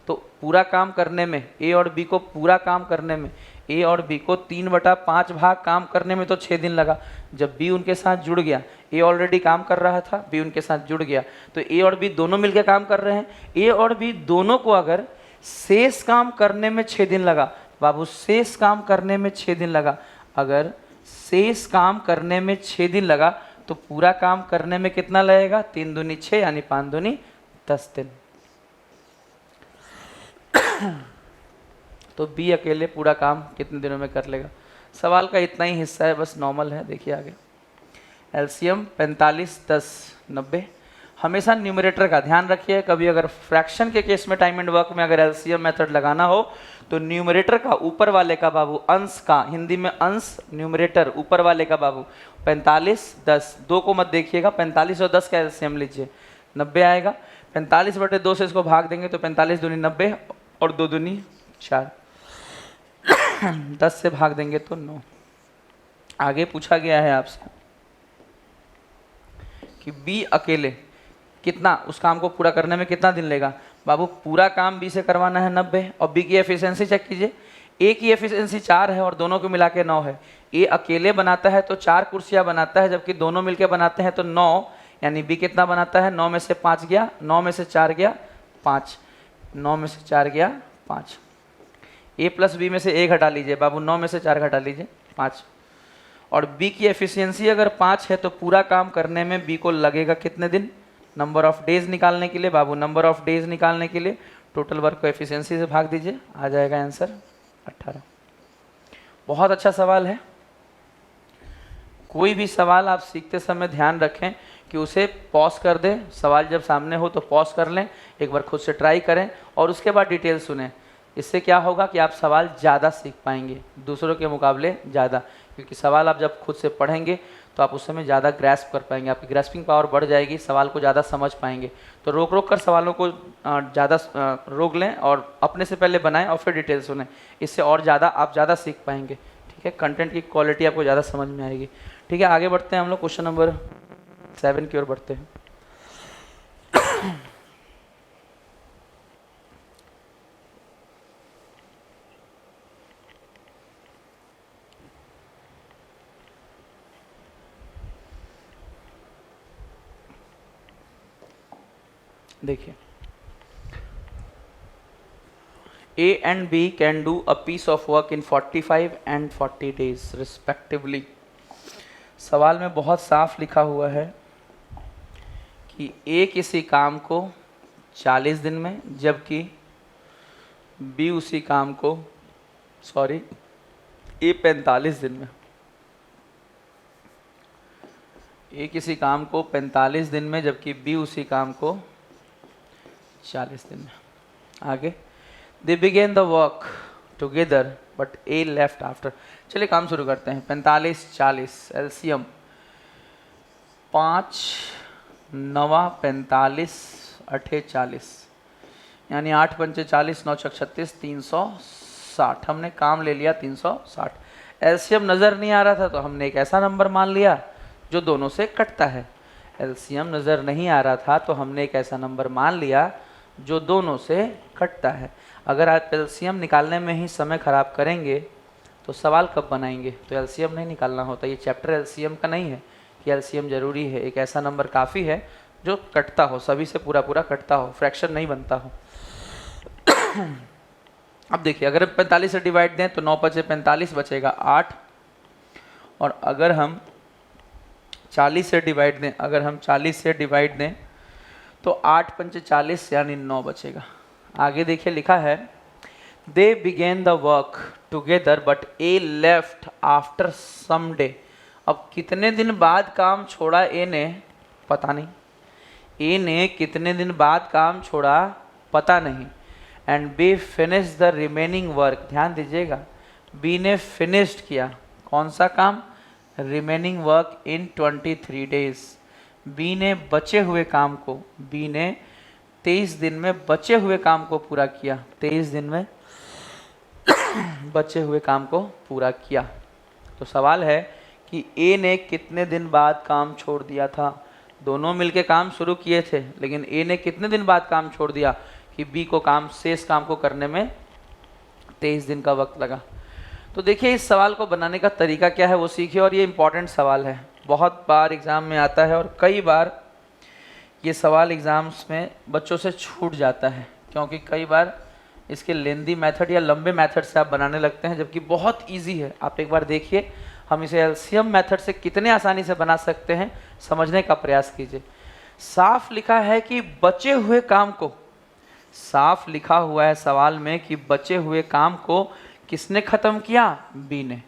तो पूरा काम करने में ए और बी को पूरा काम करने में, ए और बी को 3/5 भाग काम करने में तो 6 दिन लगा। जब बी उनके साथ जुड़ गया, ए ऑलरेडी काम कर रहा था, बी उनके साथ जुड़ गया, तो ए और बी दोनों मिलकर काम कर रहे हैं। ए और बी दोनों को अगर शेष काम करने में 6 दिन लगा, बाबू शेष काम करने में 6 दिन लगा, अगर शेष काम करने में 6 दिन लगा तो पूरा काम करने में कितना लगेगा, 3 दूनी 6, यानी 5 दूनी 10 दिन। तो बी अकेले पूरा काम कितने दिनों में कर लेगा। सवाल का इतना ही हिस्सा है, बस नॉर्मल है। देखिए आगे, एलसीएम 45 10 90। हमेशा न्यूमरेटर का ध्यान रखिए, कभी अगर फ्रैक्शन के केस में टाइम एंड वर्क में अगर एलसीएम मेथड लगाना हो तो न्यूमरेटर का, ऊपर वाले का बाबू, अंश का, हिंदी में अंश, न्यूमरेटर ऊपर वाले का बाबू 45 10, 2 को मत देखिएगा, 45 और 10 का एलसीएम लीजिए, 90 आएगा। 45/2 से इसको भाग देंगे तो 45 दूनी 90 और 2 दूनी 4, 10 से भाग देंगे तो 9। आगे पूछा गया है आपसे कि बी अकेले कितना, उस काम को पूरा करने में कितना दिन लेगा। बाबू पूरा काम बी से करवाना है 90 और बी की एफिशिएंसी चेक कीजिए। ए की एफिशिएंसी 4 है और दोनों को मिला के 9 है। ए अकेले बनाता है तो 4 कुर्सियां बनाता है, जबकि दोनों मिलके बनाते हैं तो 9, यानी बी कितना बनाता है? 9 में से 5 गया, 9 में से 4 गया 5, 9 में से 4 गया 5। ए प्लस बी में से ए घटा लीजिए बाबू, 9 में से 4 घटा लीजिए 5। और बी की एफिशिएंसी अगर 5 है तो पूरा काम करने में बी को लगेगा कितने दिन? नंबर ऑफ डेज निकालने के लिए बाबू, नंबर ऑफ डेज निकालने के लिए टोटल वर्क को एफिशिएंसी से भाग दीजिए, आ जाएगा आंसर 18। बहुत अच्छा सवाल है। कोई भी सवाल आप सीखते समय ध्यान रखें कि उसे पॉज कर दें, सवाल जब सामने हो तो पॉज कर लें, एक बार खुद से ट्राई करें और उसके बाद डिटेल सुनें। इससे क्या होगा कि आप सवाल ज़्यादा सीख पाएंगे, दूसरों के मुकाबले ज़्यादा, क्योंकि सवाल आप जब खुद से पढ़ेंगे तो आप उस समय ज़्यादा ग्रैस्प कर पाएंगे, आपकी ग्रैस्पिंग पावर बढ़ जाएगी, सवाल को ज़्यादा समझ पाएंगे। तो रोक रोक कर सवालों को ज़्यादा रोक लें और अपने से पहले बनाएं और फिर डिटेल सुनें, इससे और ज़्यादा आप ज़्यादा सीख पाएंगे। ठीक है, कंटेंट की क्वालिटी आपको ज़्यादा समझ में आएगी। ठीक है, आगे बढ़ते हैं हम लोग, क्वेश्चन नंबर 7 की ओर बढ़ते हैं। देखिए, A and B can do a piece of work in 45 and 40 days respectively। सवाल में बहुत साफ लिखा हुआ है कि A किसी काम को 40 दिन में, जबकि B उसी काम को A 45 दिन में। A किसी काम को 45 दिन में, जबकि B उसी काम को 40 दिन में। आगे, they begin the work together but A left after. चलिए काम शुरू करते हैं। 45 40 एलसीएम 5 9 45 8 40, यानी 8 पंचे 40 9 छक 36 360। हमने काम ले लिया 360। एलसीएम नज़र नहीं आ रहा था तो हमने एक ऐसा नंबर मान लिया जो दोनों से कटता है। एलसीएम नज़र नहीं आ रहा था तो हमने एक ऐसा नंबर मान लिया जो दोनों से कटता है। अगर आप एलसीएम निकालने में ही समय खराब करेंगे तो सवाल कब बनाएंगे? तो एलसीएम नहीं निकालना होता। ये चैप्टर एलसीएम का नहीं है कि एलसीएम जरूरी है, एक ऐसा नंबर काफ़ी है जो कटता हो, सभी से पूरा पूरा कटता हो, फ्रैक्शन नहीं बनता हो। अब देखिए, अगर 45 से डिवाइड दें तो 9 बचे 45 बचेगा 8, और अगर हम 40 से डिवाइड दें, तो 8 पंचे 40 यानी 9 बचेगा। आगे देखिए लिखा है, they begin the work together but A left after some day. अब कितने दिन बाद काम छोड़ा ए ने? पता नहीं। ए ने कितने दिन बाद काम छोड़ा? पता नहीं। And B finish the remaining work. ध्यान दीजिएगा, बी ने फिनिश्ड किया कौन सा काम? Remaining work in 23 days. B ने बचे हुए काम को, बी ने 23 दिन में बचे हुए काम को पूरा किया। 23 दिन में बचे हुए काम को पूरा किया। तो सवाल है कि ए ने कितने दिन बाद काम छोड़ दिया था? दोनों मिलके काम शुरू किए थे, लेकिन ए ने कितने दिन बाद काम छोड़ दिया कि बी को शेष काम को करने में 23 दिन का वक्त लगा। तो देखिए, इस सवाल को बनाने का तरीका क्या है वो सीखिए, और ये इंपॉर्टेंट सवाल है, बहुत बार एग्ज़ाम में आता है और कई बार ये सवाल एग्ज़ाम्स में बच्चों से छूट जाता है, क्योंकि कई बार इसके लेंदी मेथड या लंबे मेथड से आप बनाने लगते हैं, जबकि बहुत इजी है। आप एक बार देखिए, हम इसे एलसीएम मेथड से कितने आसानी से बना सकते हैं, समझने का प्रयास कीजिए। साफ लिखा है कि बचे हुए काम को, साफ लिखा हुआ है सवाल में कि बचे हुए काम को किसने ख़त्म किया? बी ने।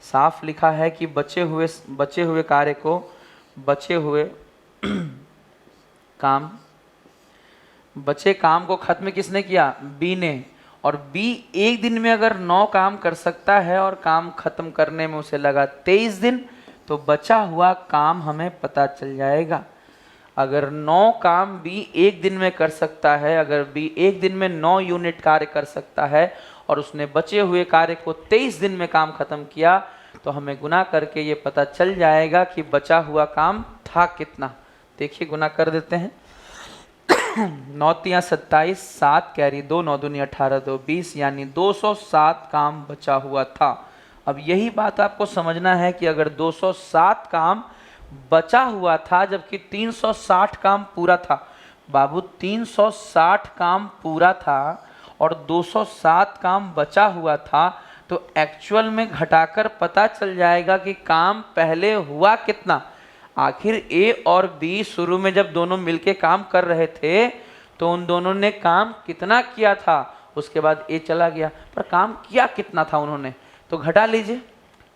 साफ लिखा है कि बचे हुए कार्य को, बचे काम को खत्म किसने किया? बी ने। और बी एक दिन में अगर 9 काम कर सकता है और काम खत्म करने में उसे लगा 23 दिन, तो बचा हुआ काम हमें पता चल जाएगा। अगर 9 काम बी एक दिन में कर सकता है, अगर बी एक दिन में 9 यूनिट कार्य कर सकता है और उसने बचे हुए कार्य को 23 दिन में काम खत्म किया, तो हमें गुना करके ये पता चल जाएगा कि बचा हुआ काम था कितना। देखिए, गुना कर देते हैं। 9 तिया 27, 7 कैरी 2, 9 दूनी 18, 2 20, यानी 207 काम बचा हुआ था। अब यही बात आपको समझना है कि अगर 207 काम बचा हुआ था जबकि 360 काम पूरा था, बाबू 360 काम पूरा था और 207 काम बचा हुआ था, तो एक्चुअल में घटाकर पता चल जाएगा कि काम पहले हुआ कितना। आखिर ए और बी शुरू में जब दोनों मिलके काम कर रहे थे तो उन दोनों ने काम कितना किया था, उसके बाद ए चला गया, पर काम किया कितना था उन्होंने, तो घटा लीजिए।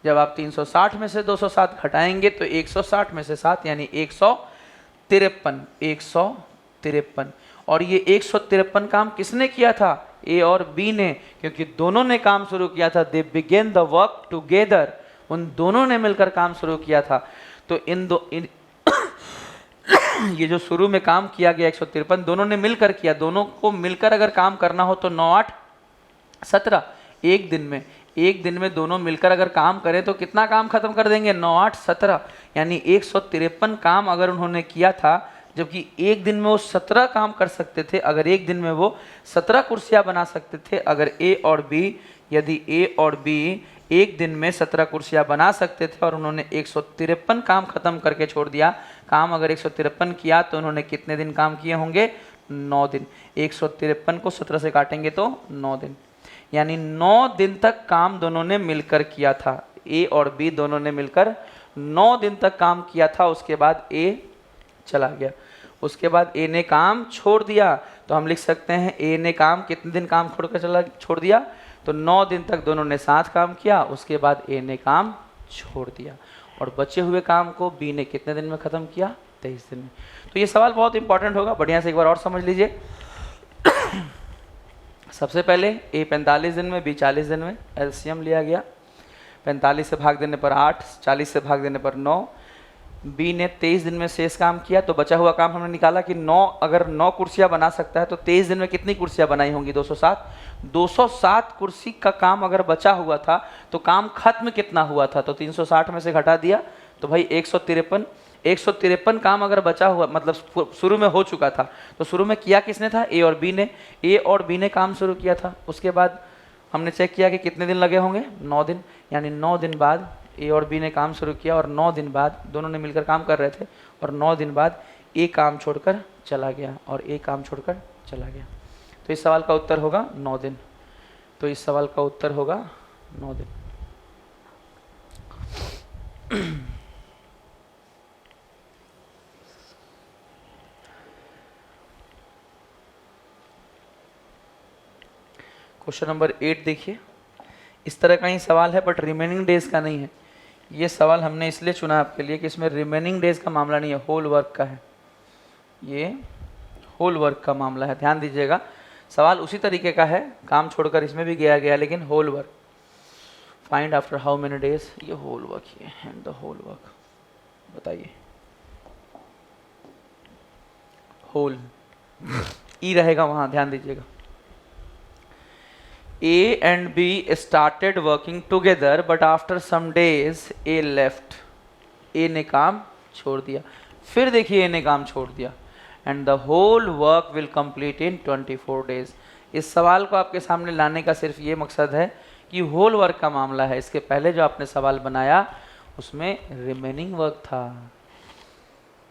जब आप 360 में से 207 घटाएंगे तो 160 में से 7 यानी 153। और ये 153 काम किसने किया था, ए और बी ने, क्योंकि दोनों ने काम शुरू किया था। दे बिगेन द वर्क टुगेदर, उन दोनों ने मिलकर काम शुरू किया था। तो ये जो शुरू में काम किया गया 153 दोनों ने मिलकर किया। दोनों को मिलकर अगर काम करना हो तो 9 8 17 एक दिन में दोनों मिलकर अगर काम करें तो कितना काम खत्म कर देंगे, 9 8 17, यानी 153 काम अगर उन्होंने किया था, जबकि एक दिन में वो 17 काम कर सकते थे। अगर एक दिन में वो 17 कुर्सियां बना सकते थे, अगर यदि ए और बी एक दिन में 17 कुर्सियां बना सकते थे और उन्होंने 153 काम खत्म करके छोड़ दिया, काम अगर 153 किया तो उन्होंने कितने दिन काम किए होंगे, 9 दिन। 153 को 17 से काटेंगे तो 9 दिन, यानी 9 दिन तक काम दोनों ने मिलकर किया था। ए और बी दोनों ने मिलकर 9 दिन तक काम किया था। उसके बाद ए चला गया, उसके बाद ए ने काम छोड़ दिया, तो हम लिख सकते हैं ए ने काम कितने दिन काम छोड़ दिया, तो 9 दिन तक दोनों ने साथ काम किया। उसके बाद ए ने काम छोड़ दिया और बचे हुए काम को बी ने कितने दिन में खत्म किया, 23 दिन में। तो ये सवाल बहुत इंपॉर्टेंट होगा, बढ़िया से एक बार और समझ लीजिए। सबसे पहले ए 45 दिन में, बी 40 दिन में, एलसीएम लिया गया। 45 से भाग देने पर 8, 40 से भाग देने पर 9। बी ने 23 दिन में शेष काम किया, तो बचा हुआ काम हमने निकाला कि 9 अगर 9 कुर्सियां बना सकता है तो 23 दिन में कितनी कुर्सियां बनाई होंगी, 207। 207 कुर्सी का काम अगर बचा हुआ था तो काम खत्म कितना हुआ था, तो 360 में से घटा दिया तो भाई 153 काम अगर बचा हुआ, मतलब शुरू में हो चुका था, तो शुरू में किया किसने था, ए और बी ने काम शुरू किया था। उसके बाद हमने चेक किया कि कितने दिन लगे होंगे, 9 दिन, यानी 9 दिन बाद ए और बी ने काम शुरू किया और 9 दिन बाद दोनों ने मिलकर काम कर रहे थे और 9 दिन बाद ए काम छोड़कर चला गया और ए काम छोड़कर चला गया। तो इस सवाल का उत्तर होगा 9 दिन। तो इस सवाल का उत्तर होगा 9 दिन। क्वेश्चन नंबर 8 देखिए, इस तरह का ही सवाल है बट रिमेनिंग डेज का नहीं है। ये सवाल हमने इसलिए चुना आपके लिए कि इसमें रिमेनिंग डेज का मामला नहीं है, होल वर्क का है। ये होल वर्क का मामला है, ध्यान दीजिएगा। सवाल उसी तरीके का है, काम छोड़कर इसमें भी गया लेकिन whole work. Find after how many days, ये होल वर्क ही है, एंड द होल वर्क बताइए। होल ई रहेगा वहां, ध्यान दीजिएगा। A and B started working together but after some days A left. A ने काम छोड़ दिया, फिर देखिए A ने काम छोड़ दिया, and the whole work will complete in 24 days. इस सवाल को आपके सामने लाने का सिर्फ ये मकसद है कि होल वर्क का मामला है। इसके पहले जो आपने सवाल बनाया उसमें रिमेनिंग वर्क था,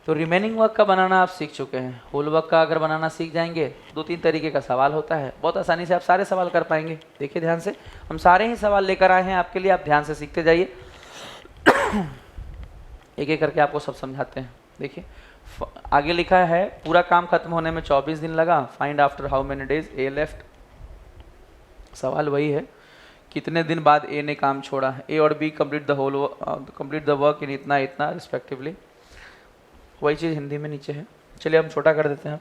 तो रिमेनिंग वर्क का बनाना आप सीख चुके हैं। होल वर्क का अगर बनाना सीख जाएंगे, 2-3 तरीके का सवाल होता है, बहुत आसानी से आप सारे सवाल कर पाएंगे। देखिए ध्यान से, हम सारे ही सवाल लेकर आए हैं आपके लिए, आप ध्यान से सीखते जाइए। एक एक करके आपको सब समझाते हैं। देखिए आगे लिखा है, पूरा काम खत्म होने में 24 दिन लगा। Find after how many days A left. सवाल वही है, कितने दिन बाद ए ने काम छोड़ा। ए और B complete the work in इतना इतना रिस्पेक्टिवली। वही चीज़ हिंदी में नीचे है, चलिए हम छोटा कर देते हैं।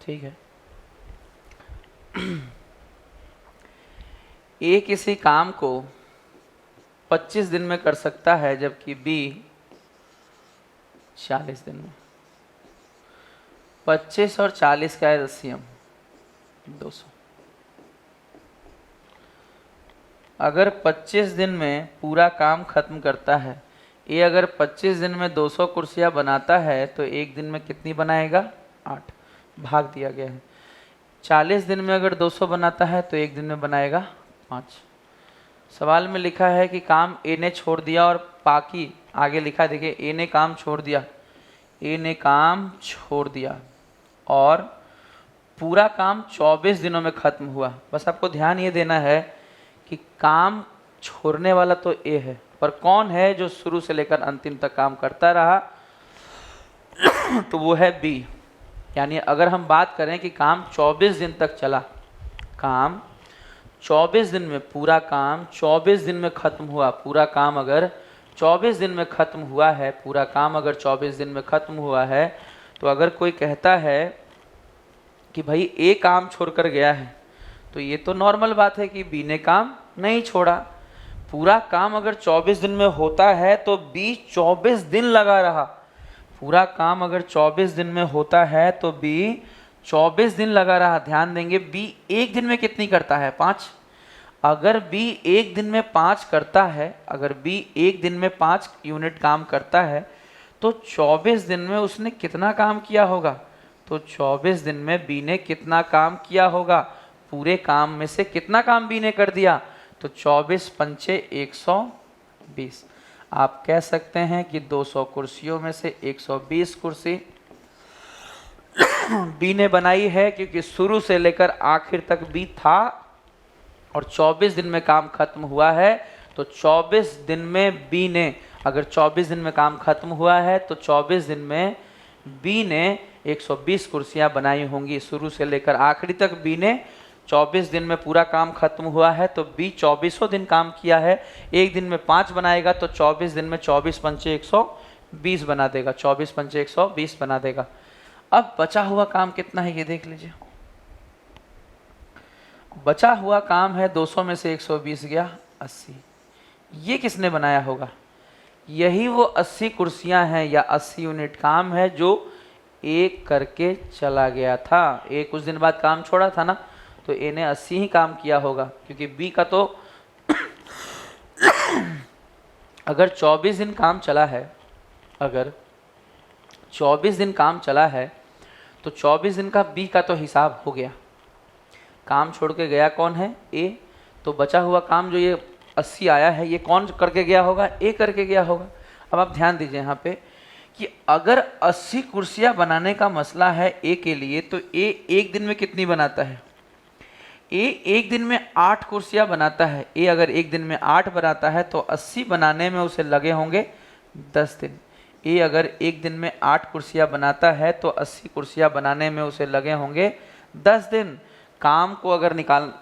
ठीक है, ए किसी काम को 25 दिन में कर सकता है जबकि बी 40 दिन में। 25 और 40 का एलसीएम 200। अगर 25 दिन में पूरा काम खत्म करता है, ये अगर 25 दिन में 200 कुर्सियाँ बनाता है तो एक दिन में कितनी बनाएगा? 8, भाग दिया गया है। 40 दिन में अगर 200 बनाता है तो एक दिन में बनाएगा 5। सवाल में लिखा है कि काम ए ने छोड़ दिया और बाकी आगे लिखा, देखिए ए ने काम छोड़ दिया, ए ने काम छोड़ दिया और पूरा काम 24 दिनों में खत्म हुआ। बस आपको ध्यान ये देना है कि काम छोड़ने वाला तो ए है, पर कौन है जो शुरू से लेकर अंतिम तक काम करता रहा? तो वो है बी। यानी अगर हम बात करें कि काम 24 दिन तक चला, काम 24 दिन में, पूरा काम 24 दिन में खत्म हुआ, पूरा काम अगर 24 दिन में खत्म हुआ है, पूरा काम अगर 24 दिन में खत्म हुआ है, तो अगर कोई कहता है कि भाई ए काम छोड़कर गया है, तो ये तो नॉर्मल बात है कि बी ने काम नहीं छोड़ा। पूरा काम अगर 24 दिन में होता है तो बी 24 दिन लगा रहा। पूरा काम अगर 24 दिन में होता है तो बी 24 दिन लगा रहा। ध्यान देंगे, बी एक दिन में कितनी करता है? 5। अगर बी एक दिन में 5 करता है, अगर बी एक दिन में 5 यूनिट काम करता है, तो 24 दिन में उसने कितना काम किया होगा? तो 24 दिन में बी ने कितना काम किया होगा? पूरे काम में से कितना काम बी ने कर दिया? तो 24 पंचे 120। आप कह सकते हैं कि 200 कुर्सियों में से 120 कुर्सी बी ने बनाई है, क्योंकि शुरू से लेकर आखिर तक बी था और 24 दिन में काम खत्म हुआ है। तो 24 दिन में बी ने, अगर 24 दिन में काम खत्म हुआ है तो 24 दिन में बी ने 120 कुर्सियां बनाई होंगी। शुरू से लेकर आखिरी तक बी ने 24 दिन में पूरा काम खत्म हुआ है, तो बी 24 दिन काम किया है। एक दिन में 5 बनाएगा तो 24 दिन में 24 पंचे 120 बना देगा, 24 पंचे 120 बना देगा। अब बचा हुआ काम कितना है ये देख लीजिए। बचा हुआ काम है 200 में से 120 गया 80। ये किसने बनाया होगा? यही वो 80 कुर्सियां हैं या 80 यूनिट काम है जो ए करके चला गया था। ए कुछ दिन बाद काम छोड़ा था ना, तो ए ने 80 ही काम किया होगा, क्योंकि बी का तो अगर 24 दिन काम चला है, अगर 24 दिन काम चला है तो 24 दिन का बी का तो हिसाब हो गया। काम छोड़ के गया कौन है? ए। तो बचा हुआ काम जो ये 80 आया है, ये कौन करके गया होगा? ए करके गया होगा। अब आप ध्यान दीजिए यहाँ पे कि अगर 80 कुर्सियाँ बनाने का मसला है ए के लिए, तो ए एक दिन में कितनी बनाता है? ए एक दिन में 8 कुर्सियाँ बनाता है। ए अगर एक दिन में 8 बनाता है तो 80 बनाने में उसे लगे होंगे 10 दिन। ए अगर एक दिन में 8 कुर्सियाँ बनाता है तो 80 कुर्सियाँ बनाने में उसे लगे होंगे 10 दिन। काम को अगर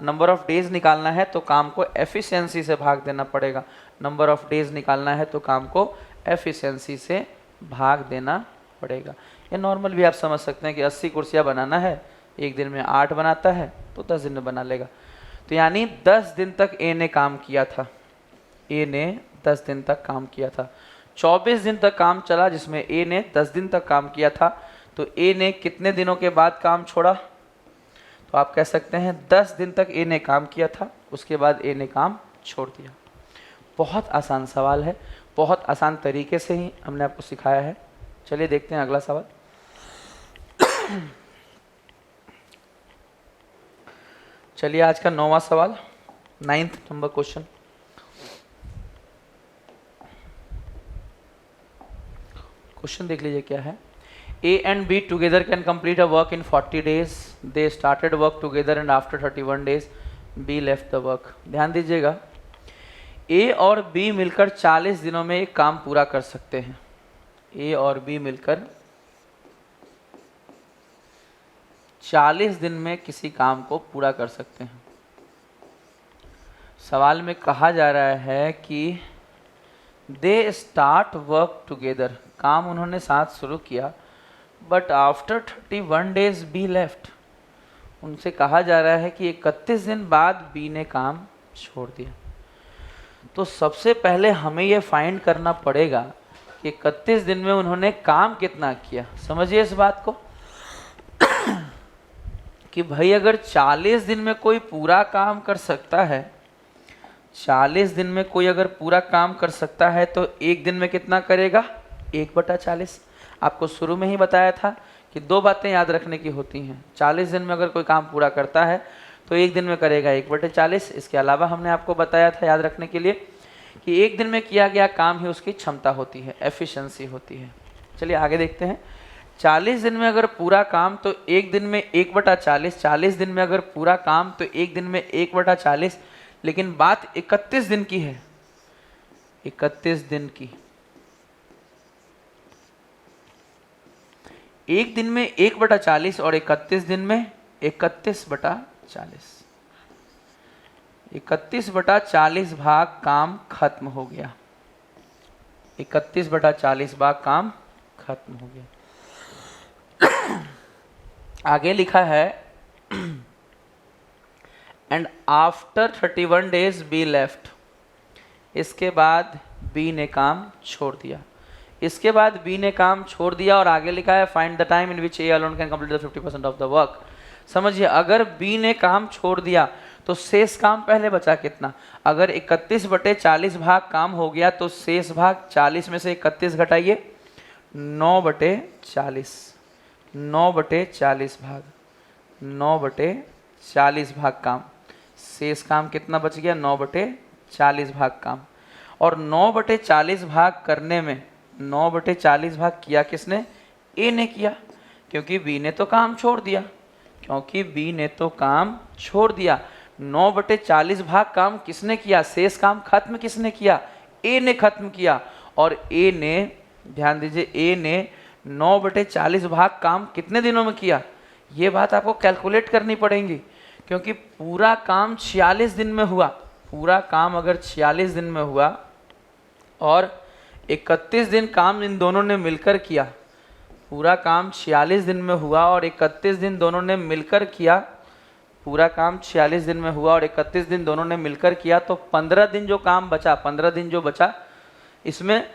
नंबर ऑफ डेज निकालना है तो काम को एफिशिएंसी से भाग देना पड़ेगा। नंबर ऑफ डेज निकालना है तो काम को एफिशिएंसी से भाग देना पड़ेगा। ये नॉर्मल भी आप समझ सकते हैं कि 80 कुर्सियाँ बनाना है, एक दिन में 8 बनाता है तो 10 दिन में बना लेगा। तो यानी 10 दिन तक ए ने काम किया था। ए ने 10 दिन तक काम किया था। 24 दिन तक काम चला जिसमें ए ने 10 दिन तक काम किया था। तो ए ने कितने दिनों के बाद काम छोड़ा? तो आप कह सकते हैं 10 दिन तक ए ने काम किया था, उसके बाद ए ने काम छोड़ दिया। बहुत आसान सवाल है, बहुत आसान तरीके से ही हमने आपको सिखाया है। चलिए देखते हैं अगला सवाल। चलिए आज का 9वां सवाल, 9th नंबर क्वेश्चन। क्वेश्चन देख लीजिए क्या है। A and B together can complete a work in 40 days. They started work together and after 31 days B left the work. ध्यान दीजिएगा, A और B मिलकर 40 दिनों में एक काम पूरा कर सकते हैं। A और B मिलकर 40 दिन में किसी काम को पूरा कर सकते हैं। सवाल में कहा जा रहा है कि दे स्टार्ट वर्क टुगेदर, काम उन्होंने साथ शुरू किया, but after 31 days be left. उनसे कहा जा रहा है कि 31 दिन बाद बी ने काम छोड़ दिया। तो सबसे पहले हमें यह फाइंड करना पड़ेगा कि 31 दिन में उन्होंने काम कितना किया। समझिए इस बात को। कि भाई अगर 40 दिन में कोई पूरा काम कर सकता है, 40 दिन में कोई अगर पूरा काम कर सकता है तो एक दिन में कितना करेगा? 1/40। आपको शुरू में ही बताया था कि दो बातें याद रखने की होती हैं। 40 दिन में अगर कोई काम पूरा करता है तो एक दिन में करेगा 1/40। इसके अलावा हमने आपको बताया था याद रखने के लिए कि एक दिन में किया गया काम ही उसकी क्षमता होती है, एफिशिएंसी होती है। चलिए आगे देखते हैं। 40 दिन में अगर पूरा काम तो एक दिन में 1/40, 40 दिन में अगर पूरा काम तो एक दिन में 1/40, लेकिन बात 31 दिन की है, 31 दिन की। एक दिन में 1/40 और 31 दिन में 31/40। 31/40 भाग काम खत्म हो गया, 31/40 भाग काम खत्म हो गया। आगे लिखा है and after 31 days be left. इसके बाद बी ने काम छोड़ दिया, इसके बाद बी ने काम छोड़ दिया और आगे लिखा है find the time in which A alone can complete the 50% of the work. समझिए, अगर बी ने काम छोड़ दिया तो शेष काम पहले बचा कितना? अगर 31/40 भाग काम हो गया तो शेष भाग 40 में से 31 घटाइए, 9/40, 9/40 भाग, 9/40 भाग काम। शेष काम कितना बच गया? 9/40 भाग काम। और 9/40 भाग करने में 9/40 भाग किया किसने? ए ने किया, क्योंकि बी ने तो काम छोड़ दिया, क्योंकि बी ने तो काम छोड़ दिया। 9/40 भाग काम किसने किया? शेष काम खत्म किसने किया? ए ने खत्म किया। और ए ने, ध्यान दीजिए, ए ने 9/40 भाग काम कितने दिनों में किया? ये बात आपको कैलकुलेट करनी पड़ेगी, क्योंकि पूरा काम 46 दिन में हुआ। पूरा काम अगर 46 दिन में हुआ और 31 दिन काम इन दोनों ने मिलकर किया, पूरा काम 46 दिन में हुआ और 31 दिन दोनों ने मिलकर किया, पूरा काम 46 दिन में हुआ और 31 दिन दोनों ने मिलकर किया, तो 15 दिन जो काम बचा, 15 दिन जो बचा, इसमें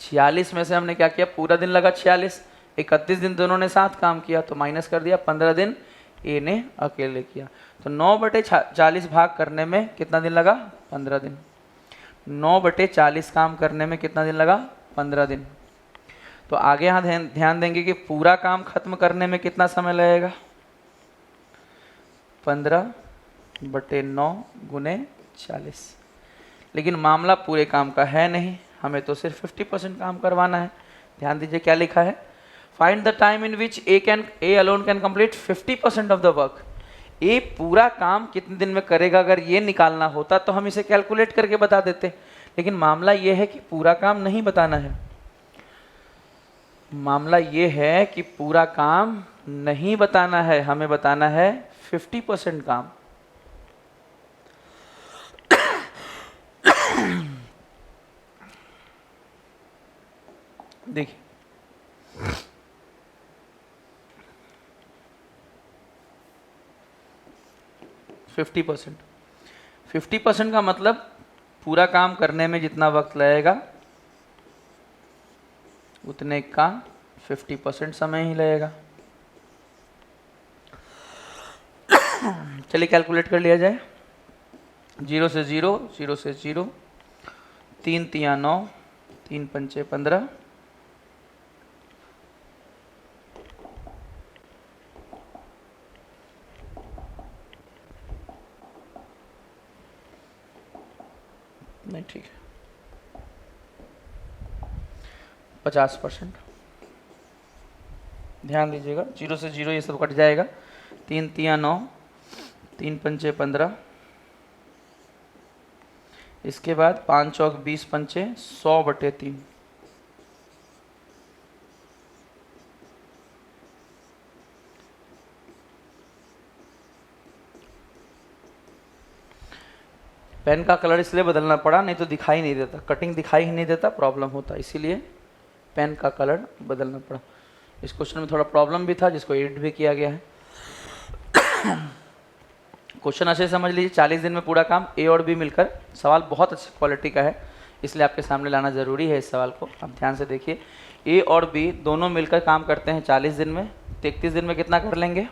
46 में से हमने क्या किया? पूरा दिन लगा 46, 31 दिन दोनों ने साथ काम किया तो माइनस कर दिया, 15 दिन ए ने अकेले किया। तो 9/40 भाग करने में कितना दिन लगा? 15 दिन। 9/40 काम करने में कितना दिन लगा? 15 दिन। तो आगे यहाँ ध्यान देंगे कि पूरा काम खत्म करने में कितना समय लगेगा? 15/9 गुने 40। लेकिन मामला पूरे काम का है नहीं, हमें तो सिर्फ 50% काम करवाना है। ध्यान दीजिए क्या लिखा है, find the time in which A alone can complete 50% of the work. A पूरा काम कितने दिन में करेगा, अगर ये निकालना होता तो हम इसे कैलकुलेट करके बता देते, लेकिन मामला ये है कि पूरा काम नहीं बताना है। मामला ये है कि पूरा काम नहीं बताना है, हमें बताना है 50% काम। देखिए 50% का मतलब पूरा काम करने में जितना वक्त लगेगा उतने का 50% समय ही लगेगा। चलिए कैलकुलेट कर लिया जाए। 0 से 0, 0 से 0, 3 तिया 9, 3 पंचे 15, नहीं ठीक है, 50%। ध्यान दीजिएगा, 0 से 0 ये सब कट जाएगा, 3 तिया 9, 3 पंचे 15, इसके बाद 5 चौक 20 पंचे 100/3। पेन का कलर इसलिए बदलना पड़ा, नहीं तो दिखाई नहीं देता, कटिंग दिखाई ही नहीं देता, प्रॉब्लम होता, इसीलिए पेन का कलर बदलना पड़ा। इस क्वेश्चन में थोड़ा प्रॉब्लम भी था जिसको एडिट भी किया गया है। क्वेश्चन अच्छे से समझ लीजिए। 40 दिन में पूरा काम, ए और बी मिलकर। सवाल बहुत अच्छी क्वालिटी का है, इसलिए आपके सामने लाना ज़रूरी है इस सवाल को। आप ध्यान से देखिए, ए और बी दोनों मिलकर काम करते हैं 40 दिन में, 33 दिन में कितना कर लेंगे?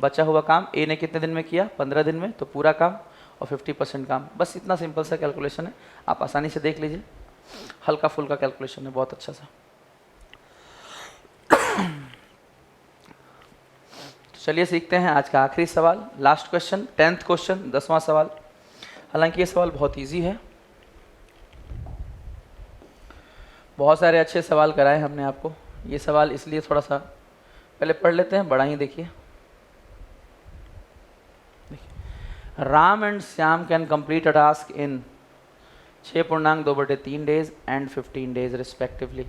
बचा हुआ काम ए ने कितने दिन में किया? 15 दिन में, तो पूरा काम और 50% काम। बस इतना सिंपल सा कैलकुलेशन है, आप आसानी से देख लीजिए, हल्का फुल्का कैलकुलेशन है, बहुत अच्छा सा। तो चलिए सीखते हैं आज का आखिरी सवाल, लास्ट क्वेश्चन, 10th क्वेश्चन, 10वां सवाल। हालांकि ये सवाल बहुत इजी है, बहुत सारे अच्छे सवाल कराए हमने आपको। ये सवाल इसलिए थोड़ा सा पहले पढ़ लेते हैं, बड़ा ही देखिए। Ram and Shyam can complete a task in 6.2/3 days and 15 days respectively.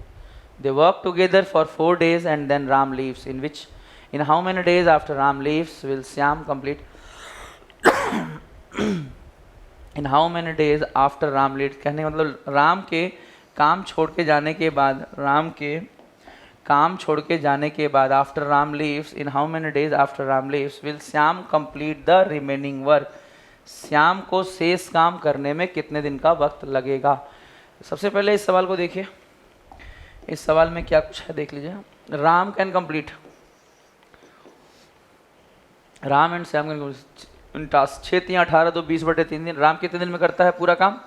They work together for 4 days and then Ram leaves. In how many days after Ram leaves will Shyam complete? In how many days after Ram leaves? कहने का मतलब राम के काम छोड़ के जाने के बाद, राम के काम छोड़ के जाने के बाद, after Ram leaves, in how many days after Ram leaves will Shyam complete the remaining work? Shyam को शेष काम करने में कितने दिन का वक्त लगेगा? सबसे पहले इस सवाल को देखिए, इस सवाल में क्या कुछ है देख लीजिए। Ram can complete, Ram and Shyam can task 6 3 18 तो 20/3 दिन। राम कितने दिन में करता है पूरा काम?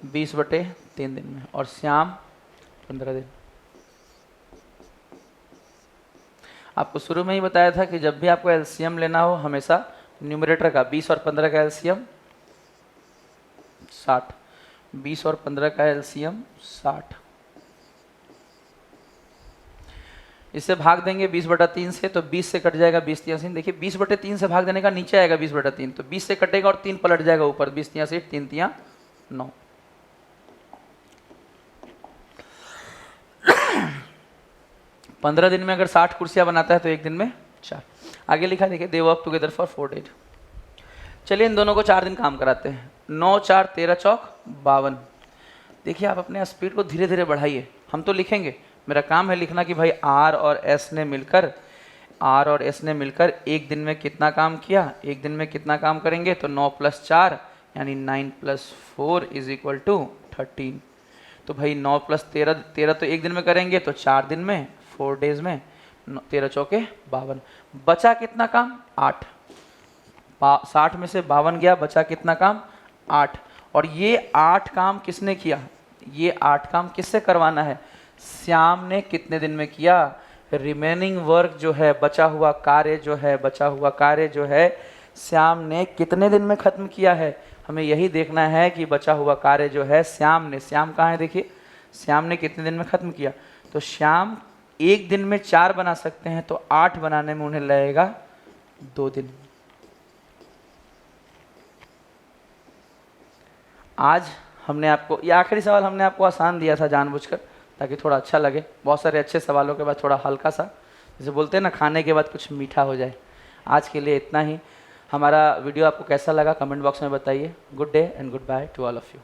20/3 दिन में, और श्याम 15 दिन। आपको शुरू में ही बताया था कि जब भी आपको एलसीएम लेना हो, हमेशा न्यूमरेटर का 20 और 15 का एलसीएम 60, 20 और 15 का एलसीएम 60। इससे भाग देंगे 20/3 से, तो 20 से कट जाएगा 20 3 3। देखिए 20/3 से भाग देने का नीचे आएगा 20/3, तो 20 से कटेगा और 3 पलट जाएगा ऊपर, 20 3 8, 3 3 9। 15 दिन में अगर 60 कुर्सियां बनाता है तो एक दिन में 4। आगे लिखा देखिए, they work together for 4 days। चलिए इन दोनों को 4 दिन काम कराते हैं। 9 4 13 चौक 52। देखिए आप अपने स्पीड को धीरे धीरे बढ़ाइए, हम तो लिखेंगे, मेरा काम है लिखना कि भाई आर और एस ने मिलकर एक दिन में कितना काम किया, एक दिन में कितना काम करेंगे। तो 9 + 4 यानी 9 + 4 = 13। तो भाई 9 + 13, 13 तो एक दिन में करेंगे, तो 4 दिन में, 4 days में, 13 चौके 52। बचा कितना काम? 8। 60 में से 52 गया, बचा कितना काम? 8। और ये 8 काम किसने किया? ये 8 काम किससे करवाना है? श्याम ने कितने दिन में किया? रिमेनिंग वर्क जो है, बचा हुआ कार्य जो है श्याम ने कितने दिन में खत्म किया है? हमें यही देखना है कि बचा हुआ कार्य जो है श्याम कहाँ है? देखिए श्याम ने कितने दिन में खत्म किया। तो श्याम एक दिन में 4 बना सकते हैं, तो 8 बनाने में उन्हें लगेगा 2 दिन। आज हमने आपको, ये आखिरी सवाल हमने आपको आसान दिया था जानबूझकर, ताकि थोड़ा अच्छा लगे। बहुत सारे अच्छे सवालों के बाद थोड़ा हल्का सा, जैसे बोलते हैं ना, खाने के बाद कुछ मीठा हो जाए। आज के लिए इतना ही। हमारा वीडियो आपको कैसा लगा कमेंट बॉक्स में बताइए। Good day and good by two all of you.